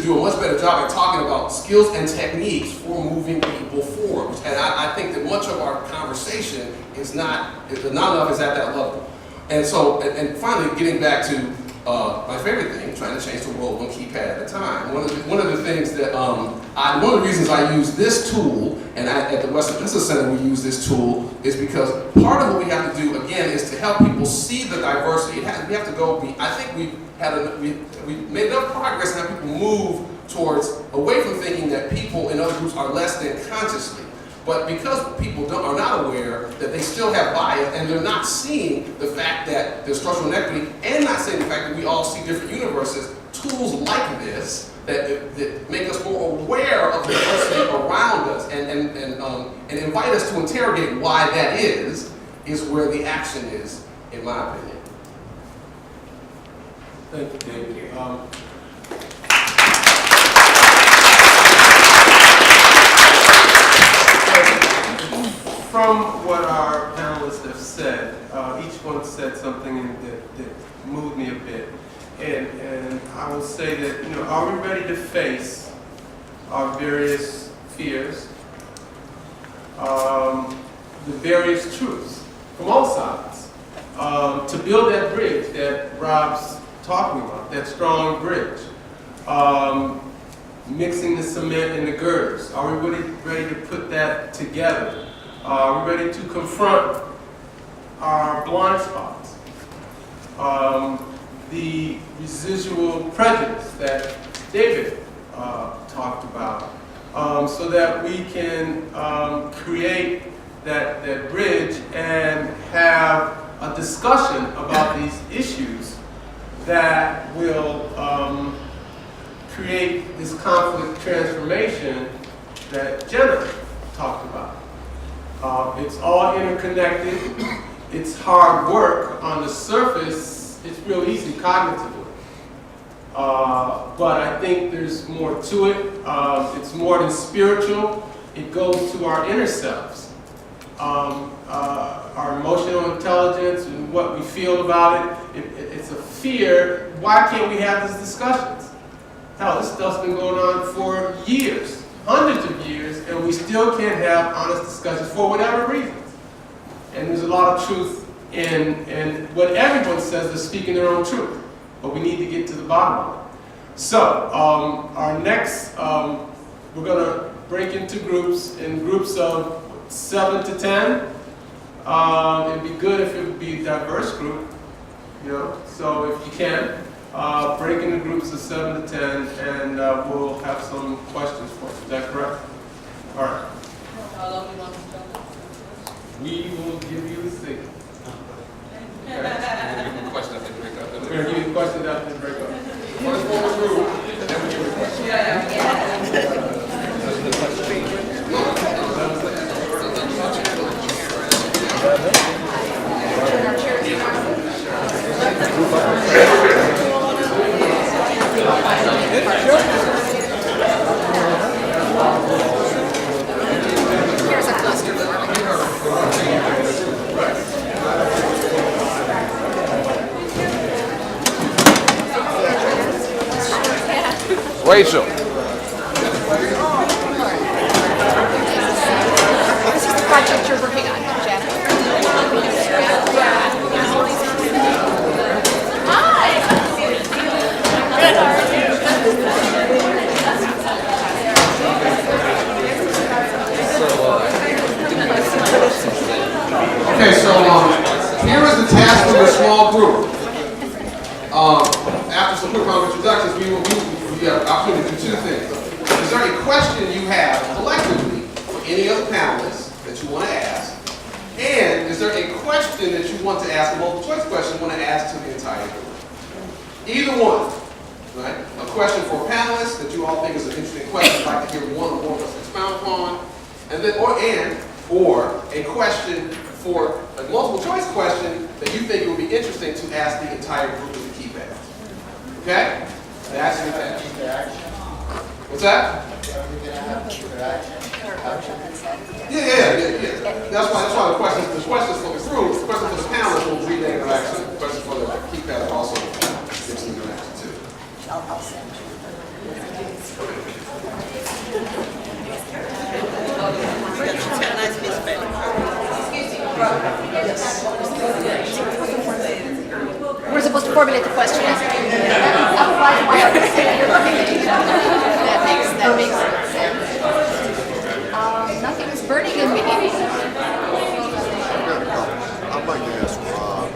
do a much better job at talking about skills and techniques for moving people forward. And I think that much of our conversation is not enough is at that level. And so, and finally, getting back to my favorite thing, trying to change the world one keypad at a time. One of the things that, one of the reasons I use this tool, and at the Western Business Center we use this tool, is because part of what we have to do, again, is to help people see the diversity. We have to go, I think we made enough progress in how people move towards, away from thinking that people in other groups are less than consciously. But because people are not aware that they still have bias, and they're not seeing the fact that there's structural inequity, and not seeing the fact that we all see different universes, tools like this that make us more aware of the diversity around us and invite us to interrogate why that is where the action is, in my opinion. Thank you, David. From what our panelists have said, each one said something that moved me a bit. And I will say that, are we ready to face our various fears, the various truths from all sides, to build that bridge that Rob's talking about, that strong bridge, mixing the cement and the girders? Are we really ready to put that together? Are we ready to confront our blind spots? The residual prejudice that David talked about, so that we can create that bridge and have a discussion about these issues that will create this conflict transformation that Jenna talked about. It's all interconnected. It's hard work. On the surface, it's real easy cognitively. But I think there's more to it. It's more than spiritual. It goes to our inner selves. Our emotional intelligence and what we feel about it. It's a fear. Why can't we have these discussions? Hell, this stuff's been going on for years. Hundreds of years, and we still can't have honest discussions for whatever reasons. And there's a lot of truth in what everyone says is speaking their own truth, but we need to get to the bottom of it. So, our next, we're going to break into groups, in groups of 7 to 10. It'd be good if it would be a diverse group, so if you can. Break into groups of 7 to 10, and we'll have some questions for you. Is that correct? All right. How long do you want to talk? We will give you the signal. Okay. We're going to give you a question after the break up. We're going to give you questions after the break up. First form of group, and then we give you a question. Here's a cluster for Rachel. This is the project you're working on, Janet. Hi. Good. Okay, so here is the task of a small group. After some quick round of introductions, we have the opportunity to do two things. Is there a question you have collectively for any of the panelists that you want to ask? And is there a question that you want to ask, a multiple choice question you want to ask to the entire group? Either one, right? A question for a panelist that you all think is an interesting question, you'd like to hear one or more of us expound upon, and then, or a question for a multiple choice question that you think it would be interesting to ask the entire group of the key pads. Okay? That's it. What's that? Yeah. That's why the questions for the group, the question for the panelists will read that interaction. The question for the key pads also gives some interaction too. I'll send you. We're supposed to formulate the question. Otherwise, why are we sitting here looking at each other? That makes sense. Nothing is burning in me. I'd like to ask Rob.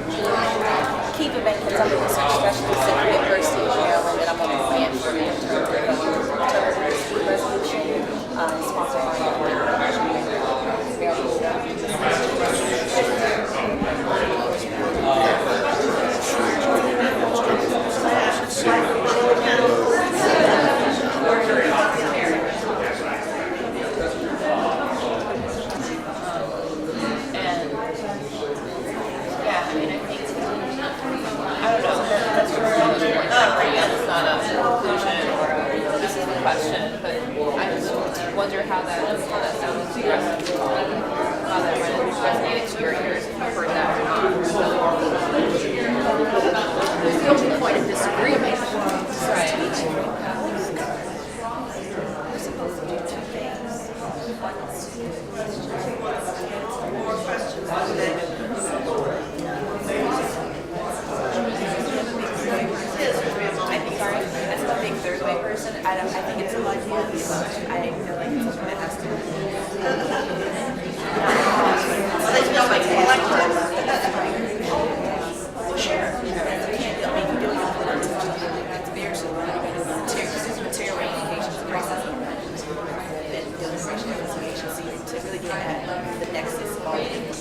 Keep it back because I'm doing some special at University of Maryland, and I'm on the grant for the resolution sponsored by question, but I just wonder how that sounds to you, how that might have resonated to your ears, if you've heard that or not. The only point of disagreement. Right. We're supposed to do two things. More questions. As a big third way person, I think it's a lot of fun. I feel like it's something that has to be. Sure. Material ramifications of racism and racial reconciliation, so to really get at the nexus of all the things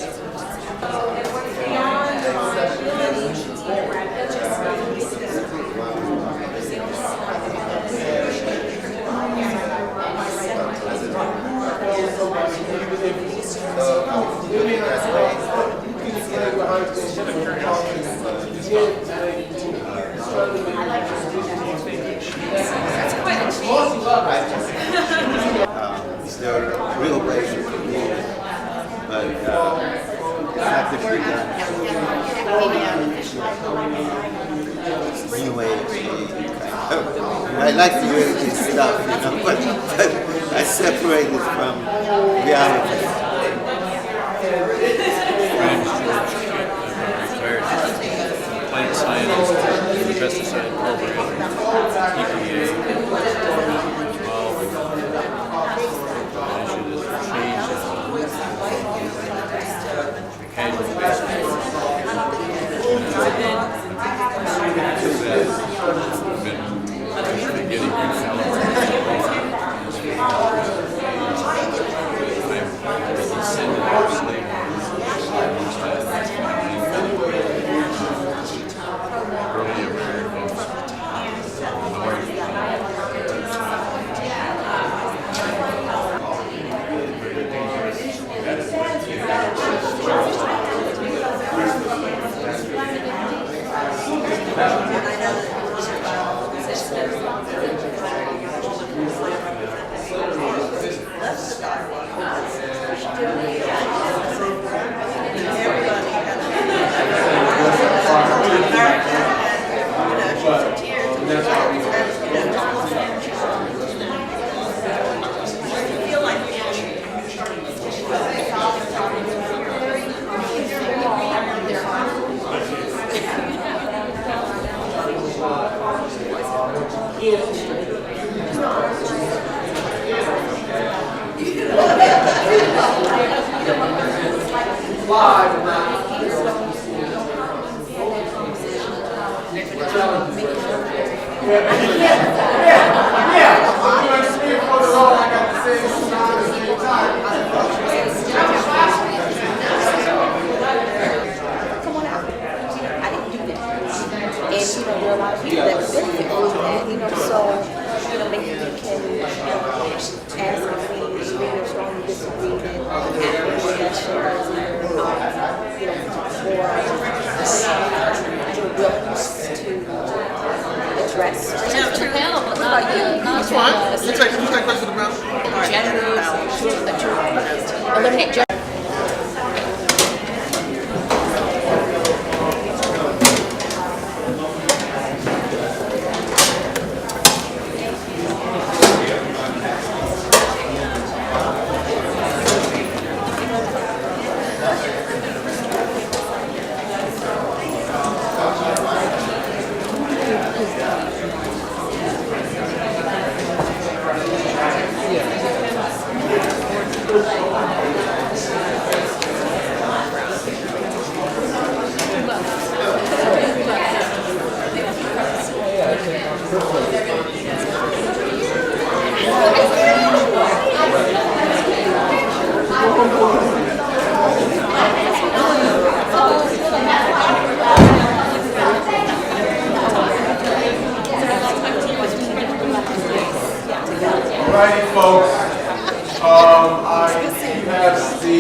They're real racial community, but not the anyway, I like to read this stuff, but I separate it from reality. Plant scientist, pesticide program, EPA, there are a lot of people that benefit from that, so Address. Panel, but not That's fine. You take questions from the panel. Eliminate gender. Alrighty, folks. I have the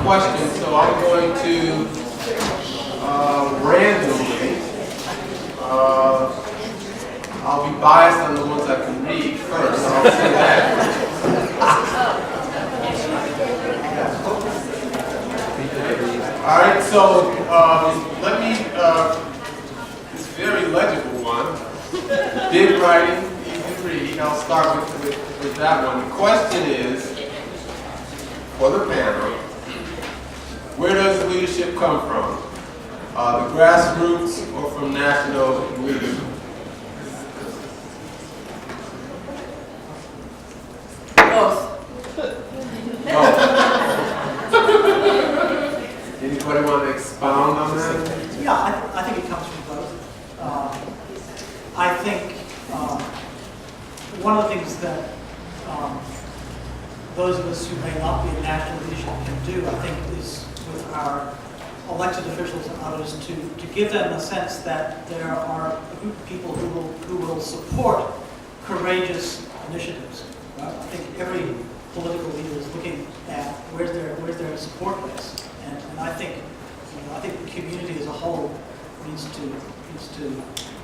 question, so I'm going to randomly. I'll be biased on the ones I can read first. I'll say that. All right, so let me. This very legible one. Big writing. I'll start with that one. The question is, for the panel, where does leadership come from? The grassroots or from national leadership? Both. Anybody want to expound on that? Yeah, I think it comes from both. I think one of the things that those of us who may not be in national leadership can do, I think, is with our elected officials and others to give them a sense that there are a group of people who will support courageous initiatives. Right? I think every political leader is looking at where's their support base, and I think the community as a whole needs to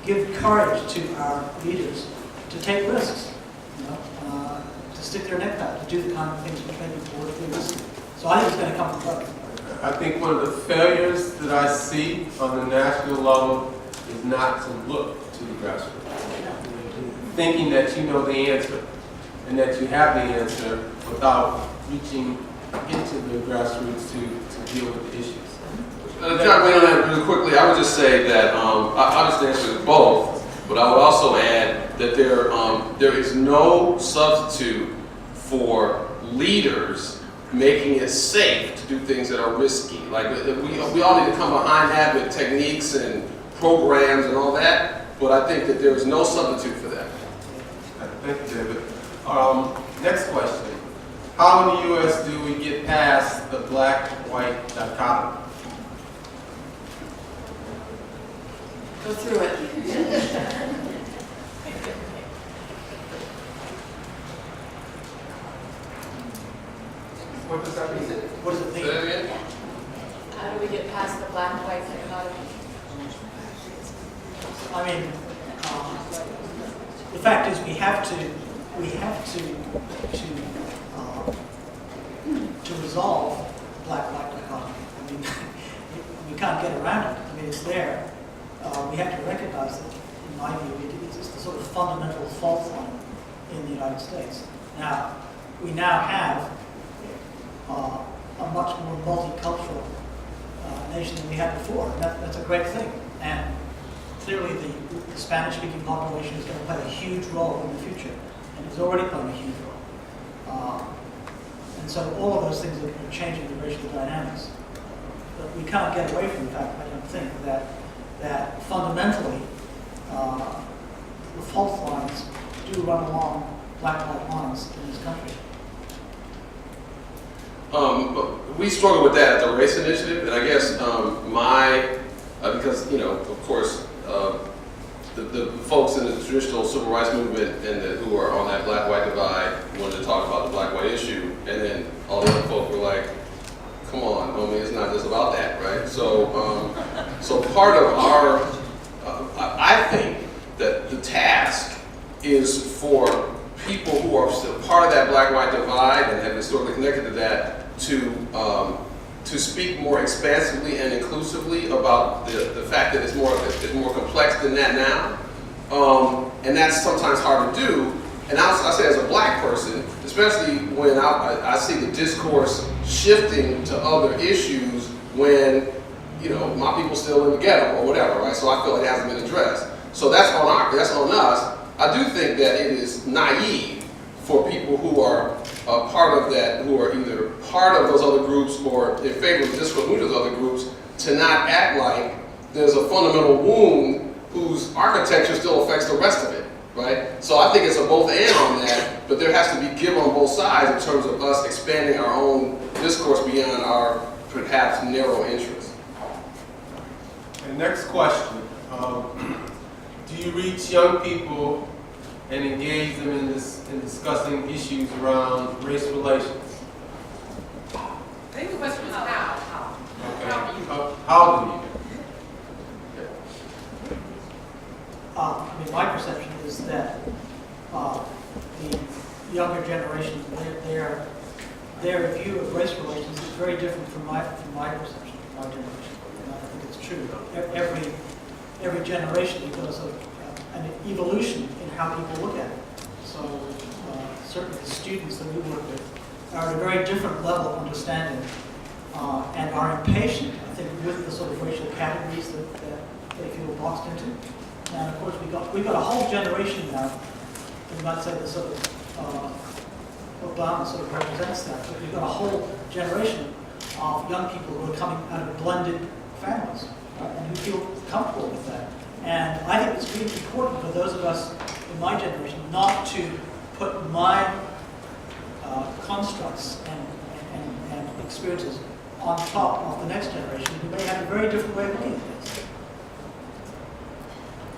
give courage to our leaders to take risks, to stick their neck out, to do the kind of things which maybe board things. So I think it's going to come from both. I think one of the failures that I see on the national level is not to look to the grassroots, thinking that you know the answer and that you have the answer without reaching into the grassroots to deal with the issues. John, on that really quickly, I would just say that obviously the answer is both, but I would also add that there is no substitute for leaders making it safe to do things that are risky. Like we all need to come behind that with techniques and programs and all that, but I think that there is no substitute for that. Thank you, David. Next question. How in the U.S. do we get past the black-white dichotomy? Go through it. What does that mean? What does it Say mean? that again? How do we get past the black-white dichotomy? I mean, the fact is we have to resolve black-white dichotomy. I mean, we can't get around it. I mean, it's there. We have to recognize that, in my view, it's the sort of fundamental fault line in the United States. Now, we now have a much more multicultural nation than we had before. And that's a great thing. And clearly the Spanish-speaking population is going to play a huge role in the future, and is already playing a huge role. And so all of those things are changing the racial dynamics. But we can't get away from the fact, I don't think, that fundamentally the fault lines do run along black-white lines in this country. But we struggle with that at the Race Initiative, and I guess because, of course, the folks in the traditional civil rights movement and who are on that black-white divide wanted to talk about the black-white issue, and then all the other folks were like, part of our, I think that the task is for people who are still part of that black-white divide and have historically connected to that to speak more expansively and inclusively about the fact that it's more complex than that now. And that's sometimes hard to do. And I'll say as a black person, especially when I see the discourse shifting to other issues when, you know, my people still in the ghetto or whatever, right? So I feel it hasn't been addressed. So that's on us. I do think that it is naive for people who are part of that, who are either part of those other groups or in favor of discourse with those other groups, to not act like there's a fundamental wound whose architecture still affects the rest of it, right? So I think it's a both and on that, but there has to be give on both sides in terms of us expanding our own discourse beyond our perhaps narrow interests. And next question. Do you reach young people and engage them in discussing issues around race relations? I think the question is how. Okay. How do you? I mean, my perception is that the younger generation, their view of race relations is very different from my perception of my generation. And I think it's true. Every generation, because of an evolution in how people look at it. So certainly the students that we work with are at a very different level of understanding and are impatient, I think, with the sort of racial categories that they feel boxed into. And of course, we've got a whole generation now. You might say the sort of Obama sort of represents that, but we've got a whole generation of young people who are coming out of blended families and who feel comfortable with that. And I think it's really important for those of us in my generation not to put my constructs and experiences on top of the next generation who may have a very different way of looking at things.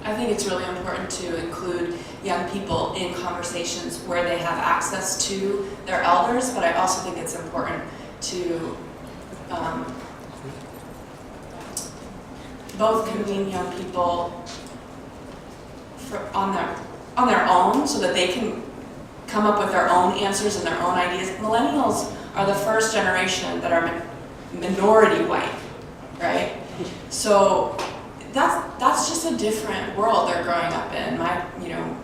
I think it's really important to include young people in conversations where they have access to their elders, but I also think it's important to both convene young people on their own so that they can come up with their own answers and their own ideas. Millennials are the first generation that are minority white, right? So that's just a different world they're growing up in.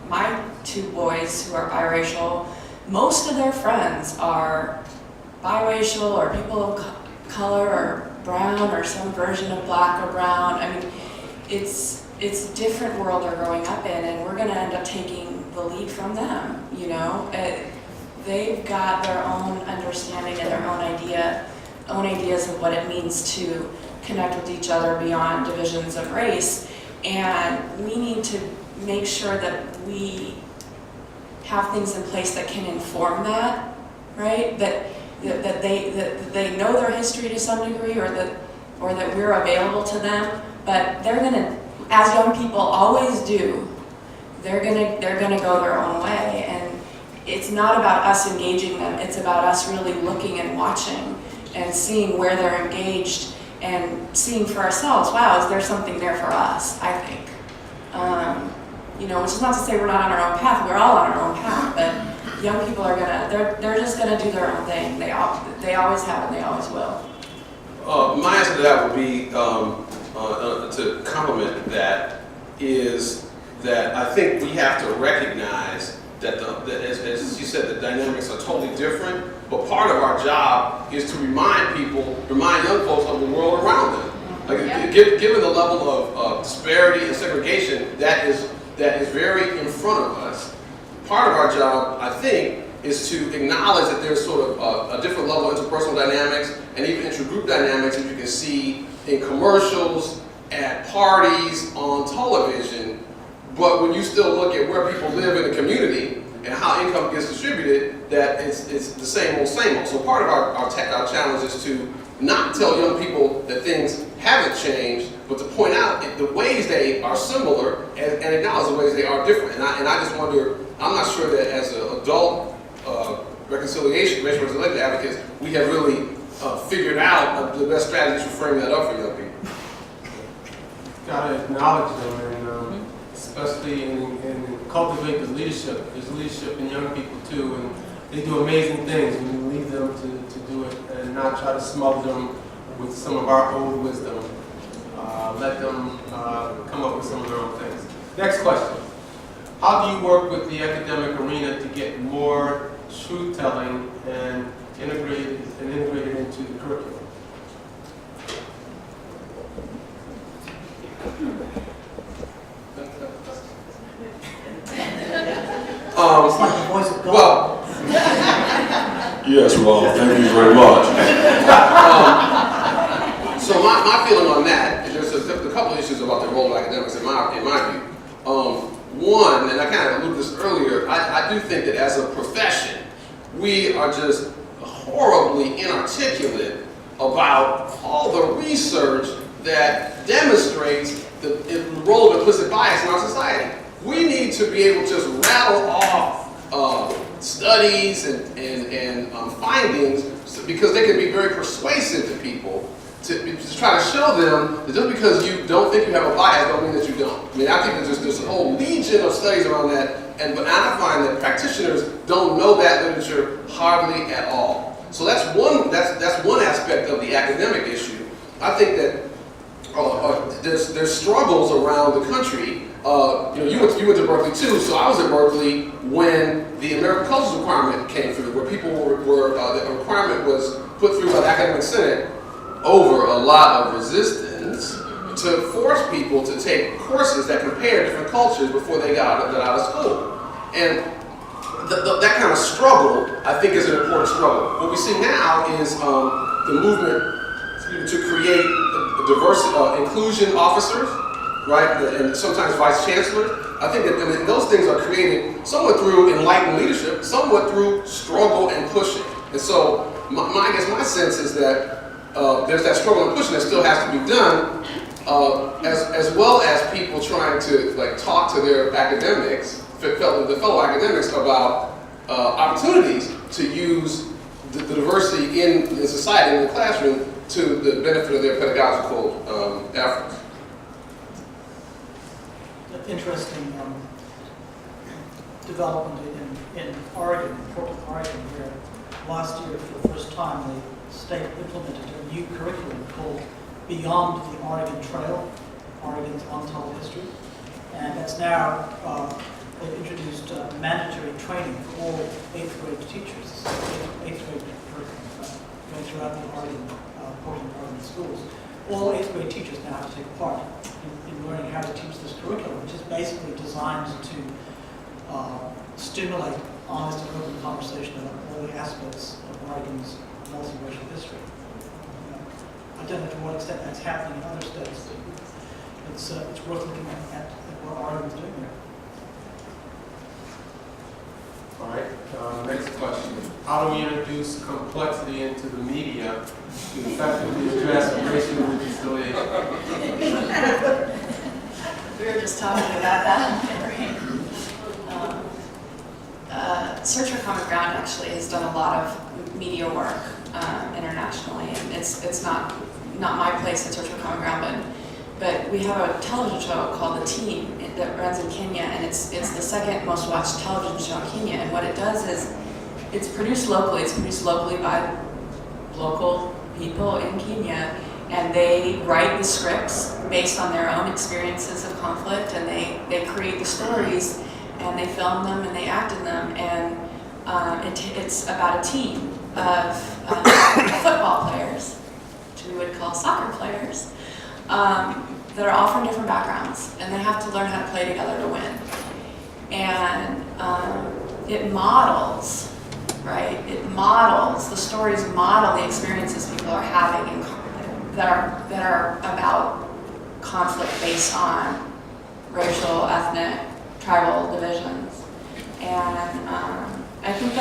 My two boys who are biracial, most of their friends are biracial or people of color or brown or some version of black or brown. I mean, it's a different world they're growing up in, and we're going to end up taking the lead from them. You know, they've got their own understanding and their own ideas of what it means to connect with each other beyond divisions of race, and we need to make sure that we have things in place that can inform that, right? That they know their history to some degree, or that we're available to them. But they're gonna, as young people always do, they're gonna go their own way, and it's not about us engaging them. It's about us really looking and watching and seeing where they're engaged and seeing for ourselves. Wow, is there something there for us? I think. Which is not to say we're not on our own path. We're all on our own path, but young people are they're just gonna do their own thing. They always have and they always will. My answer to that would be to complement that is that I think we have to recognize that as you said, the dynamics are totally different. But part of our job is to remind young folks of the world around them. Like, given the level of disparity and segregation that is very in front of us, part of our job, I think, is to acknowledge that there's sort of a different level of interpersonal dynamics and even intergroup dynamics that you can see in commercials, at parties, on television. But when you still look at where people live in the community and how income gets distributed, that it's the same old, same old. So part of our challenge is to not tell young people that things haven't changed, but to point out the ways they are similar and acknowledge the ways they are different. And I just wonder, I'm not sure that as an adult racial reconciliation advocates, we have really figured out the best strategies for framing that up for young people. got to acknowledge them, and especially in cultivate the leadership. There's leadership in young people too, and they do amazing things when you leave them to do it and not try to smother them with some of our old wisdom. Let them come up with some of their own things. Next question. How do you work with the academic arena to get more truth-telling and integrated into the curriculum? It's like the voice of God. Well, Yes, well, thank you very much. so my feeling on that is there's a couple of issues about the role of academics in my view. One, and I kind of alluded to this earlier, I do think that as a profession, we are just horribly inarticulate about all the research that demonstrates the role of implicit bias in our society. We need to be able to just rattle off studies and findings because they can be very persuasive to people to try to show them that just because you don't think you have a bias don't mean that you don't. I mean, I think that there's a whole legion of studies around that, but I find that practitioners don't know that literature hardly at all. So that's one aspect of the academic issue. I think that there's struggles around the country. You went to Berkeley too, so I was at Berkeley when the American Cultures requirement came through, where people the requirement was put through by the Academic Senate over a lot of resistance to force people to take courses that compare different cultures before they got out of school. And that kind of struggle, I think, is an important struggle. What we see now is the movement to create diversity, inclusion officers, right, and sometimes vice chancellors. I think that those things are created somewhat through enlightened leadership, somewhat through struggle and pushing. And so, I guess my sense is that there's that struggle and pushing that still has to be done, as well as people trying to talk to their academics, the fellow academics, about opportunities to use the diversity in society, in the classroom, to the benefit of their pedagogical efforts. Interesting development in Oregon, in Portland, Oregon, where last year, for the first time, the state implemented a new curriculum called Beyond the Oregon Trail, Oregon's Untold History. And that's now, they've introduced mandatory training for all 8th grade teachers, 8th grade curriculum going throughout the Portland, Oregon schools. All 8th grade teachers now have to take part in learning how to teach this curriculum, which is basically designed to stimulate honest and open conversation about all the aspects of Oregon's multiracial history. I don't know to what extent that's happening in other states, but it's worth looking at what Oregon's doing there. All right, next question. How do we introduce complexity into the media to effectively address racial reconciliation? We were just talking about that. Search for Common Ground actually has done a lot of media work internationally, and it's not my place at Search for Common Ground, but we have a television show called The Team that runs in Kenya, and it's the second most watched television show in Kenya. And what it does is it's produced locally. It's produced locally by local people in Kenya, and they write the scripts based on their own experiences of conflict, and they create the stories, and they film them, and they act in them, and it's about a team of football players, which we would call soccer players, that are all from different backgrounds, and they have to learn how to play together to win. And it models, right? The stories model the experiences people are having that are about conflict based on racial, ethnic, tribal divisions. And I think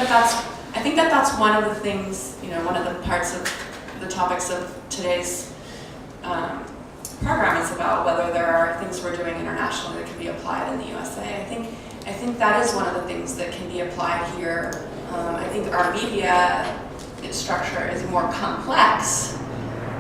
that's one of the things, one of the parts of the topics of today's program is about whether there are things we're doing internationally that can be applied in the USA. I think that is one of the things that can be applied here. I think our media structure is more complex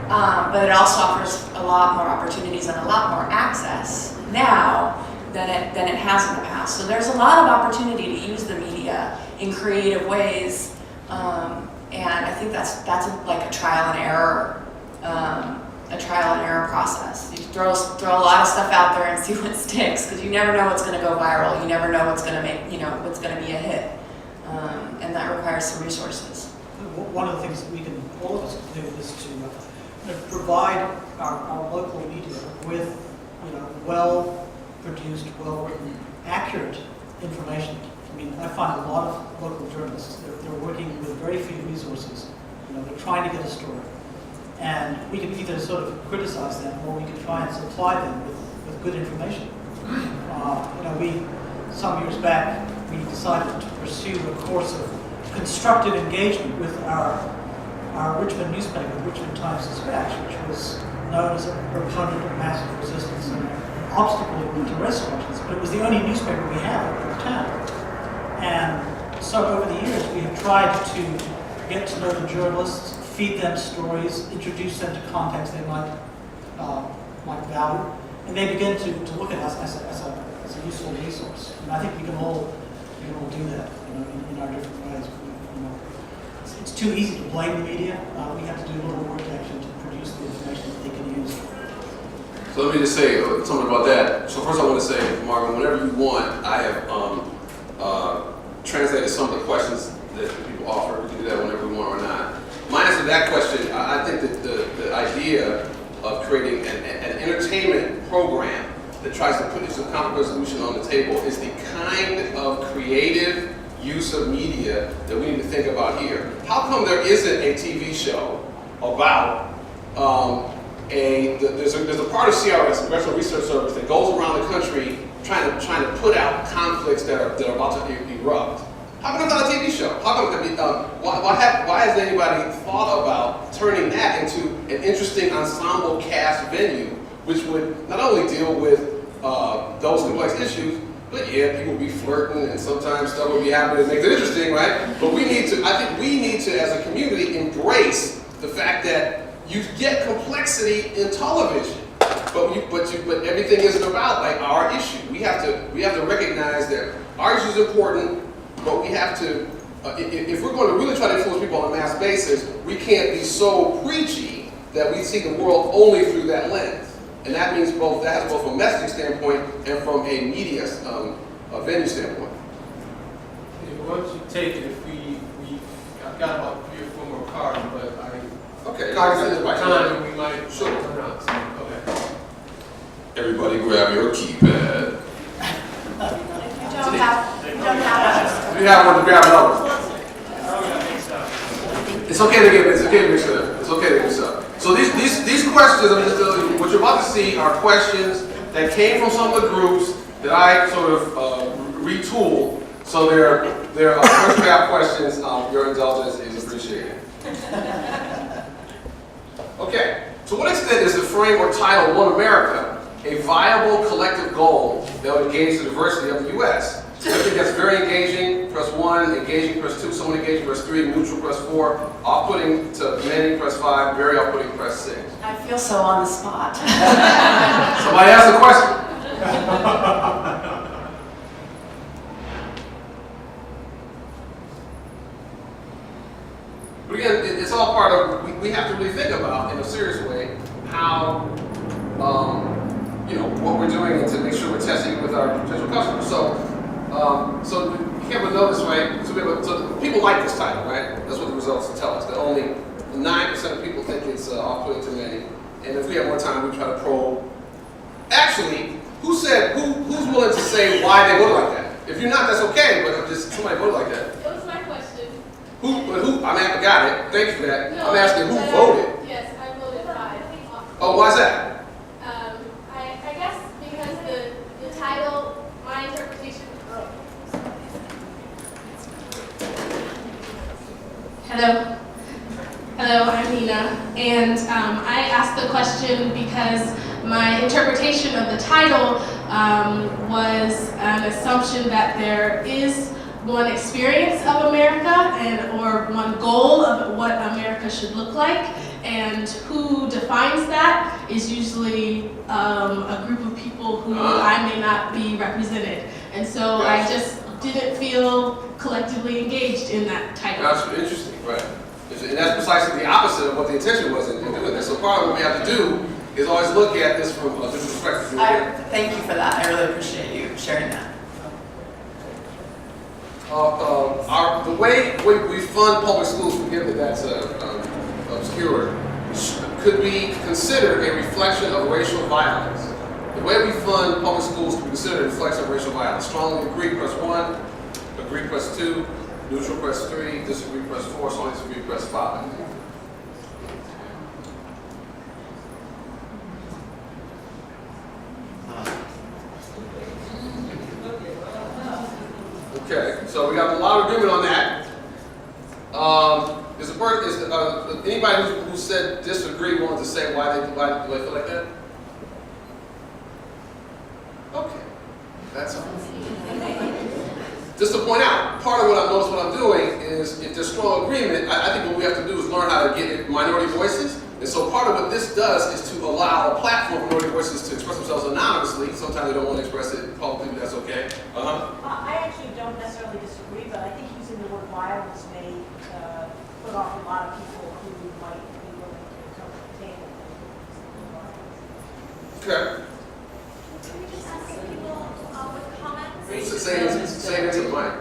But it also offers a lot more opportunities and a lot more access now than it has in the past. So there's a lot of opportunity to use the media in creative ways, and I think that's like a trial and error process. You throw a lot of stuff out there and see what sticks, because you never know what's going to go viral. You never know what's going to make, what's going to be a hit, and that requires some resources. One of the things that we can, all of us can do is to provide our local media with, well-produced, well-written, accurate information. I mean, I find a lot of local journalists, they're working with very few resources. They're trying to get a story. And we can either sort of criticize them, or we can try and supply them with good information. Some years back, we decided to pursue a course of constructive engagement with our Richmond newspaper, Richmond Times-Dispatch, which was known as a proponent of massive resistance and an obstacle to resurrections, but it was the only newspaper we had in the town. And so over the years, we have tried to get to know the journalists, feed them stories, introduce them to context they might value, and they begin to look at us as a useful resource. And I think we can all do that, in our different ways. It's too easy to blame the media. We have to do a little work actually to produce the information that they can use. So let me just say something about that. So first I want to say, Marvin, whenever you want, I have translated some of the questions that people offer. We can do that whenever we want or not. My answer to that question, I think that the idea of creating an entertainment program that tries to put issues of conflict resolution on the table is the kind of creative use of media that we need to think about here. How come there isn't a TV show about there's a part of CRS, Congressional Research Service, that goes around the country trying to put out conflicts that are about to erupt? How come it's not a TV show? How come why has anybody thought about turning that into an interesting ensemble cast venue, which would not only deal with those complex issues, but yeah, people will be flirting and sometimes stuff will be happening that makes it interesting, right? But I think we need to, as a community, embrace the fact that you get complexity in television, but everything isn't about like our issue. We have to recognize that our issue is important, but we have to, if we're going to really try to influence people on a mass basis, we can't be so preachy that we see the world only through that lens. And that means that has both from a messaging standpoint and from a media a venue standpoint. Why don't you take it if I've got about 3 or 4 more cards, but okay, time we might sure. run out. So, okay. Everybody grab your keypad. We have one to grab another. It's okay to mix it up. It's okay to mix it up. So these questions, I'm just telling you, what you're about to see are questions that came from some of the groups that I sort of retooled. So they're first draft questions. Your indulgence is appreciated. Okay. To what extent is the frame or title "One America" a viable collective goal that would engage the diversity of the U.S.? I think that's very engaging, press 1, engaging, press 2, somewhat engaging, press 3, neutral, press 4, off-putting to many, press 5, very off-putting, press 6. I feel so on the spot. Somebody ask a question. But again, it's all part of, we have to really think about, in a serious way, how, what we're doing and to make sure we're testing with our potential customers. So you can't really know this way. So people like this title, right? That's what the results tell us. That only 9% of people think it's off-putting to many. And if we have more time, we try to probe. Actually, who's willing to say why they voted like that? If you're not, that's okay. But just somebody voted like that. That was my question. I got it. Thanks for that. No, I'm asking who voted. Yes, I voted 5. Oh, why's that? I guess because the title, my interpretation. Hello. Hello, I'm Nina, and I asked the question because my interpretation of the title was an assumption that there is one experience of America or one goal of what America should look like, and who defines that is usually a group of people who I may not be represented. And so I just didn't feel collectively engaged in that title. That's interesting, right? And that's precisely the opposite of what the intention was in doing this. So part of what we have to do is always look at this from a different perspective. Thank you for that. I really appreciate you sharing that. The way we fund public schools, forgive me, that's obscure, could be considered a reflection of racial violence. The way we fund public schools could be considered a reflection of racial violence. Strongly agree, press 1. Agree, press 2. Neutral, press 3. Disagree, press 4. Strongly disagree, press 5. Okay, so we got a lot of agreement on that. Anybody who said disagree wanted to say why they feel like that? Okay, that's all. Just to point out, part of what I've noticed what I'm doing is, if there's strong agreement, I think what we have to do is learn how to get minority voices. And so part of what this does is to allow a platform for minority voices to express themselves anonymously. Sometimes they don't want to express it publicly, but that's okay. I actually don't necessarily disagree, but I think using the word violence may put off a lot of people who might be willing to come to the table. Okay. Can we just ask some people with comments? Say it into the mic.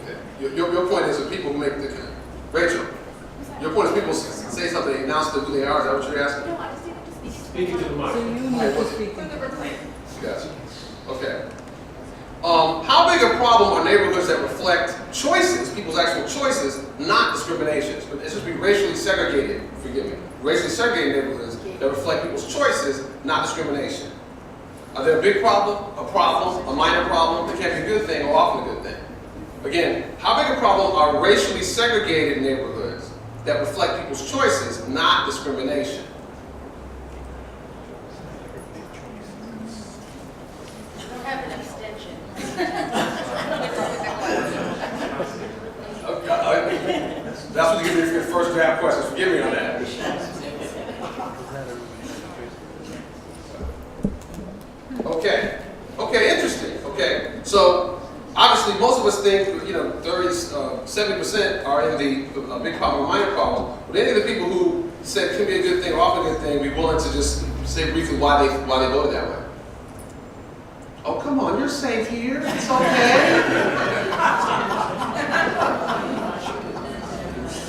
Okay. Your point is that people who make the Rachel, your point is people say something, they announce who they are. Is that what you're asking? No, I just think just Speaking to the mic. So you need to speak into the mic. Gotcha. Okay. How big a problem are neighborhoods that reflect choices, people's actual choices, not discriminations? But it's just be racially segregated, forgive me, racially segregated neighborhoods that reflect people's choices, not discrimination. Are they a big problem, a minor problem? It can't be a good thing or often a good thing. Again, how big a problem are racially segregated neighborhoods that reflect people's choices, not discrimination? Have an abstention. That's what you give me for your first draft questions. Forgive me on that. Okay. Okay, interesting. Okay. So obviously most of us think, 70% are in the big problem or minor problem. But any of the people who said it can be a good thing or often a good thing, be willing to just say briefly why they voted that way. Oh, come on, you're safe here. It's okay.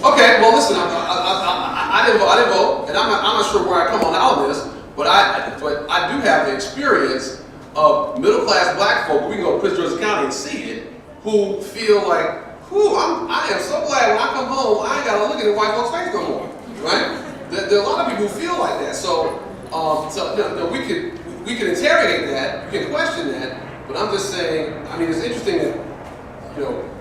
Okay, well, listen, I didn't vote, and I'm not sure where I come on out of this, but I do have the experience of middle-class black folk, we can go to Prince George's County and see it, who feel like, I am so glad when I come home, I ain't got to look at the white folks' face no more, right? There are a lot of people who feel like that, so we could interrogate that, you can question that, but I'm just saying, it's interesting that,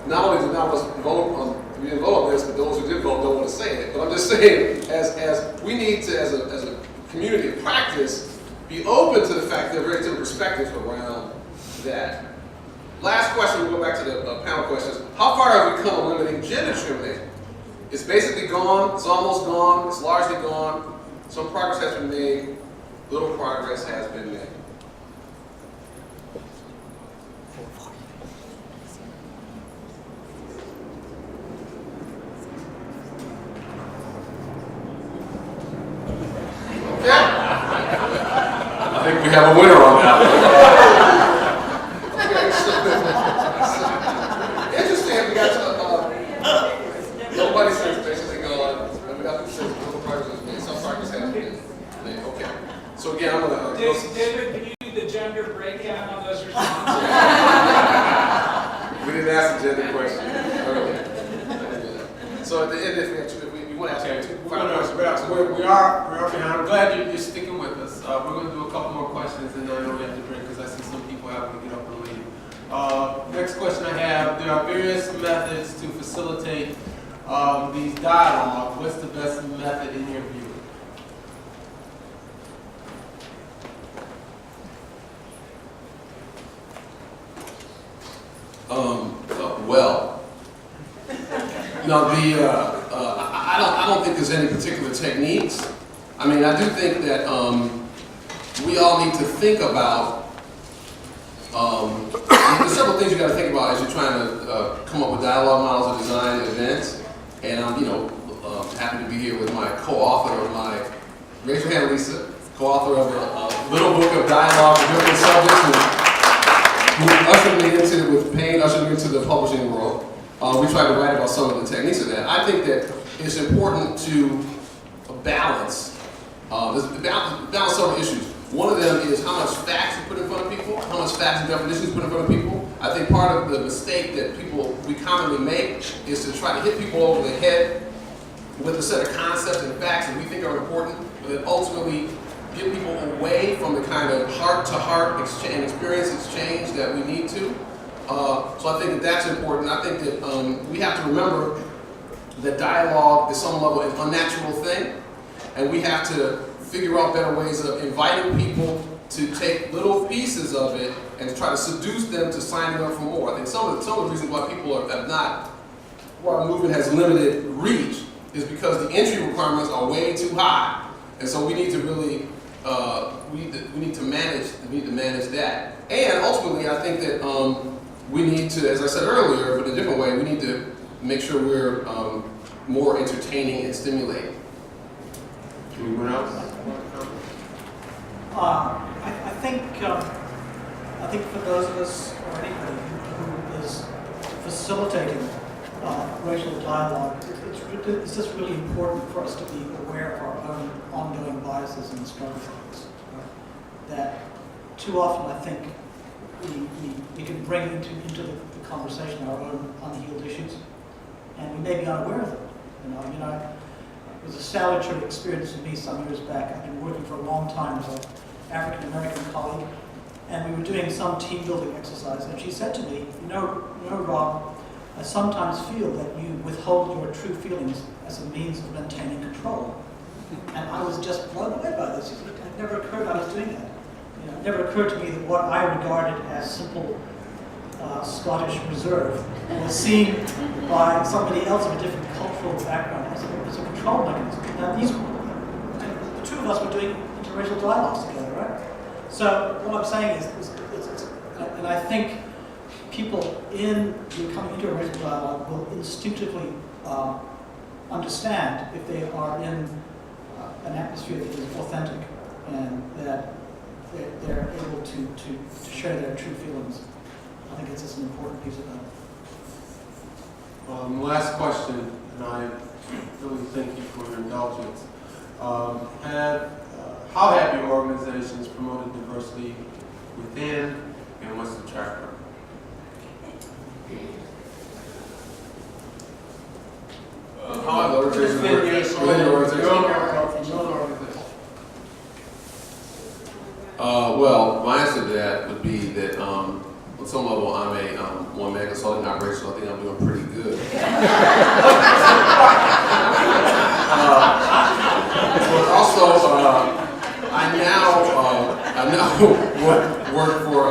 not only did none of us vote we didn't vote on this, but those who did vote don't want to say it. But I'm just saying, as we need to, as a community of practice, be open to the fact that there are very different perspectives around that. Last question, we'll go back to the panel questions. How far have we come on limiting gender discrimination? It's basically gone, it's almost gone, it's largely gone. Some progress has been made, little progress has been made. I think we have a winner on that one. Okay, so, interesting, we got nobody says basically gone, and we got to say little progress has been made, some progress has been made. Okay, so again, I'm going to... David, can you do the gender breakdown on those responses? We didn't ask the gender question earlier. So at the end, if we want to ask two final questions. We are behind. I'm glad you're sticking with us. We're going to do a couple more questions, and then I know we have to break because I see some people having to get up and leave. Next question I have: there are various methods to facilitate these dialogues. What's the best method in your view? Well, I don't think there's any particular techniques. I mean, I do think that we all need to think about. There's several things you got to think about as you're trying to come up with dialogue models or design events. And I'm, happy to be here with my co-author of my, raise your hand, Lisa, co-author of a little book of dialogue for different subjects, who ushered me into, with pain, ushered me into the publishing world. We tried to write about some of the techniques of that. I think that it's important to balance, balance several issues. One of them is how much facts you put in front of people, how much facts and definitions you put in front of people. I think part of the mistake that we commonly make is to try to hit people over the head with a set of concepts and facts that we think are important, but then ultimately get people away from the kind of heart-to-heart experience exchange that we need to. So I think that that's important. I think that we have to remember that dialogue is some level an unnatural thing, and we have to figure out better ways of inviting people to take little pieces of it and to try to seduce them to signing up for more. I think some of the reasons why people why our movement has limited reach is because the entry requirements are way too high, and so we need to really we need to manage that. And ultimately, I think that we need to, as I said earlier, but in a different way, we need to make sure we're more entertaining and stimulating. Anyone else? I think for those of us or anybody who is facilitating racial dialogue, it's just really important for us to be aware of our own ongoing biases and struggles. That too often I think we can bring into the conversation our own unhealed issues, and we may be unaware of them. It was a salutary experience for me some years back. I've been working for a long time with an African American colleague, and we were doing some team building exercise, and she said to me, you know, Rob, I sometimes feel that you withhold your true feelings as a means of maintaining control. And I was just blown away by this. It never occurred I was doing that. It never occurred to me that what I regarded as simple Scottish reserve was seen by somebody else of a different cultural background as a control mechanism. Now, the two of us were doing interracial dialogues together, right? So what I'm saying is and I think people coming into a racial dialogue will instinctively understand if they are in an atmosphere that is authentic and that they're able to share their true feelings. I think it's just an important piece of that. Last question, and I really thank you for your indulgence. How have your organizations promoted diversity within, and what's the track record? How have the organizations worked within your organization? Well, my answer to that would be that on some level I'm a one-man consulting operation, so I think I'm doing pretty good. But also, I now work for a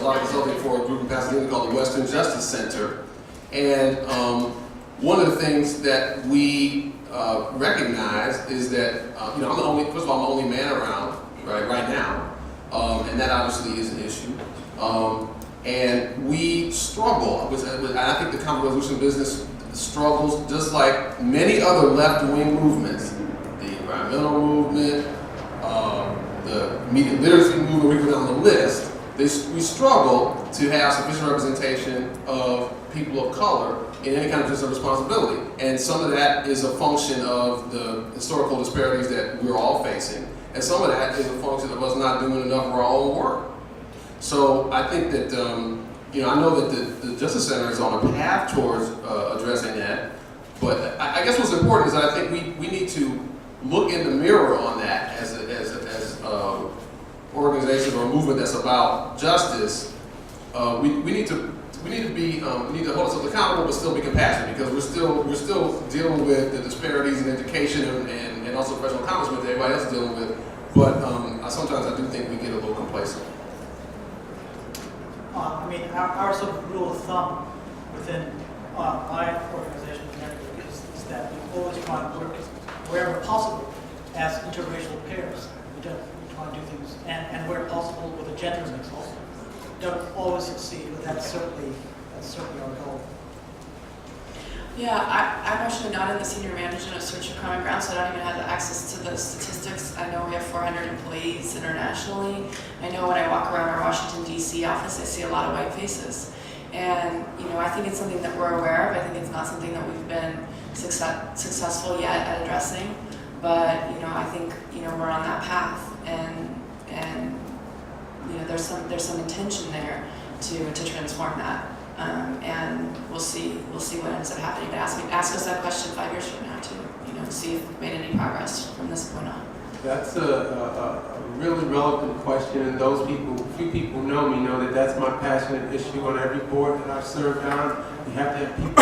lot of consulting for a group in Pasadena called the Western Justice Center, and one of the things that we recognize is that I'm the only man around right now, and that obviously is an issue. And we struggle with I think the conflict resolution business struggles just like many other left-wing movements, the environmental movement, the media literacy movement, we go down the list. We struggle to have sufficient representation of people of color in any kind of position of responsibility. And some of that is a function of the historical disparities that we're all facing. And some of that is a function of us not doing enough of our own work. So I think that, I know that the Justice Center is on a path towards addressing that. But I guess what's important is that I think we need to look in the mirror on that as organization or a movement that's about justice. We need to hold ourselves accountable, but still be compassionate, because we're still dealing with the disparities in education and also professional accomplishment that everybody else is dealing with. But sometimes I do think we get a little complacent. Our sort of rule of thumb within my organization, the possible as interracial pairs. We try to do things, and where possible with a gender mix also. Don't always succeed, but that's certainly our goal. Yeah, I'm actually not in the senior management of Search for Common Ground, so I don't even have the access to the statistics. I know we have 400 employees internationally. I know when I walk around our Washington, D.C. office, I see a lot of white faces. And, I think it's something that we're aware of. I think it's not something that we've been successful yet at addressing. But, I think, we're on that path. And there's some intention there to transform that. And we'll see what ends up happening. But ask us that question 5 years from now too. See if we've made any progress from this point on. That's a really relevant question, and few people know me, know that that's my passionate issue on every board that I've served on. You have to have people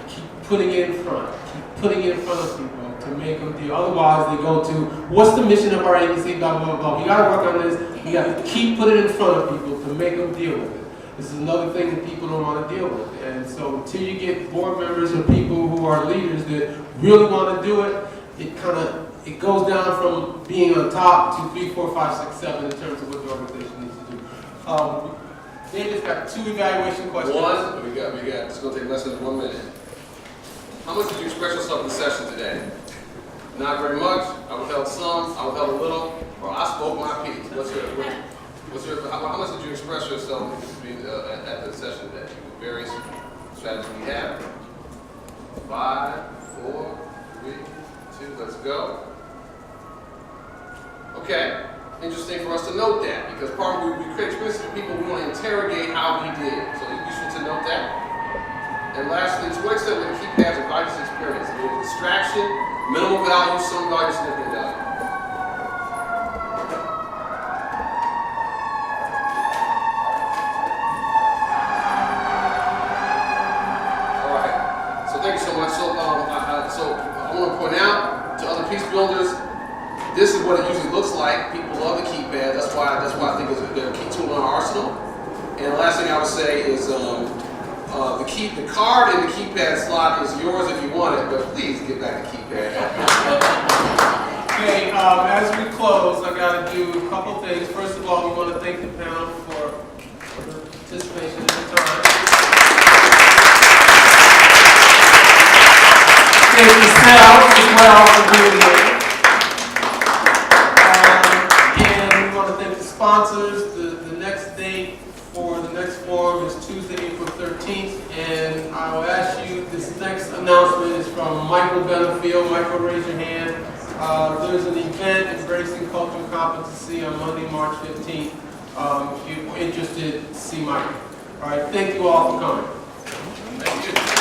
keep putting it in front of people to make them deal. Otherwise, they go to, what's the mission of our agency, blah, blah, blah. We got to work on this. We got to keep putting it in front of people to make them deal with it. This is another thing that people don't want to deal with. And so until you get board members or people who are leaders that really want to do it, it goes down from being on top to 3, 4, 5, 6, 7 in terms of what the organization needs to do. David's got 2 evaluation questions. One, we got, it's going to take less than 1 minute. How much did you express yourself in the session today? Not very much. I withheld some, I withheld a little, or I spoke my piece. How much did you express yourself at the session today? Various strategies we have. 5, 4, 3, 2, let's go. Okay, interesting for us to note that, because part of we create experiences for people, we want to interrogate how we did. So it's useful to note that. And lastly, to what extent would the keypads provide this experience? I mean, distraction, minimal value, some value, significant value. All right. So thank you so much. So I want to point out to other peace builders, this is what it usually looks like. People love the keypad. That's why I think they're a key tool in our arsenal. And the last thing I would say is the card in the keypad slot is yours if you want it, but please get back the keypad. Okay, as we close, I got to do a couple things. First of all, we want to thank the panel for the participation at the time. Thank yourselves as well for being here. And we want to thank the sponsors. The next date for the next forum is Tuesday, April 13th, and I will ask you, this next announcement is from Michael Benefield. Michael, raise your hand. There's an event, Embracing Cultural Competency, on Monday, March 15th. If you're interested, see Michael. All right, thank you all for coming. Thank you.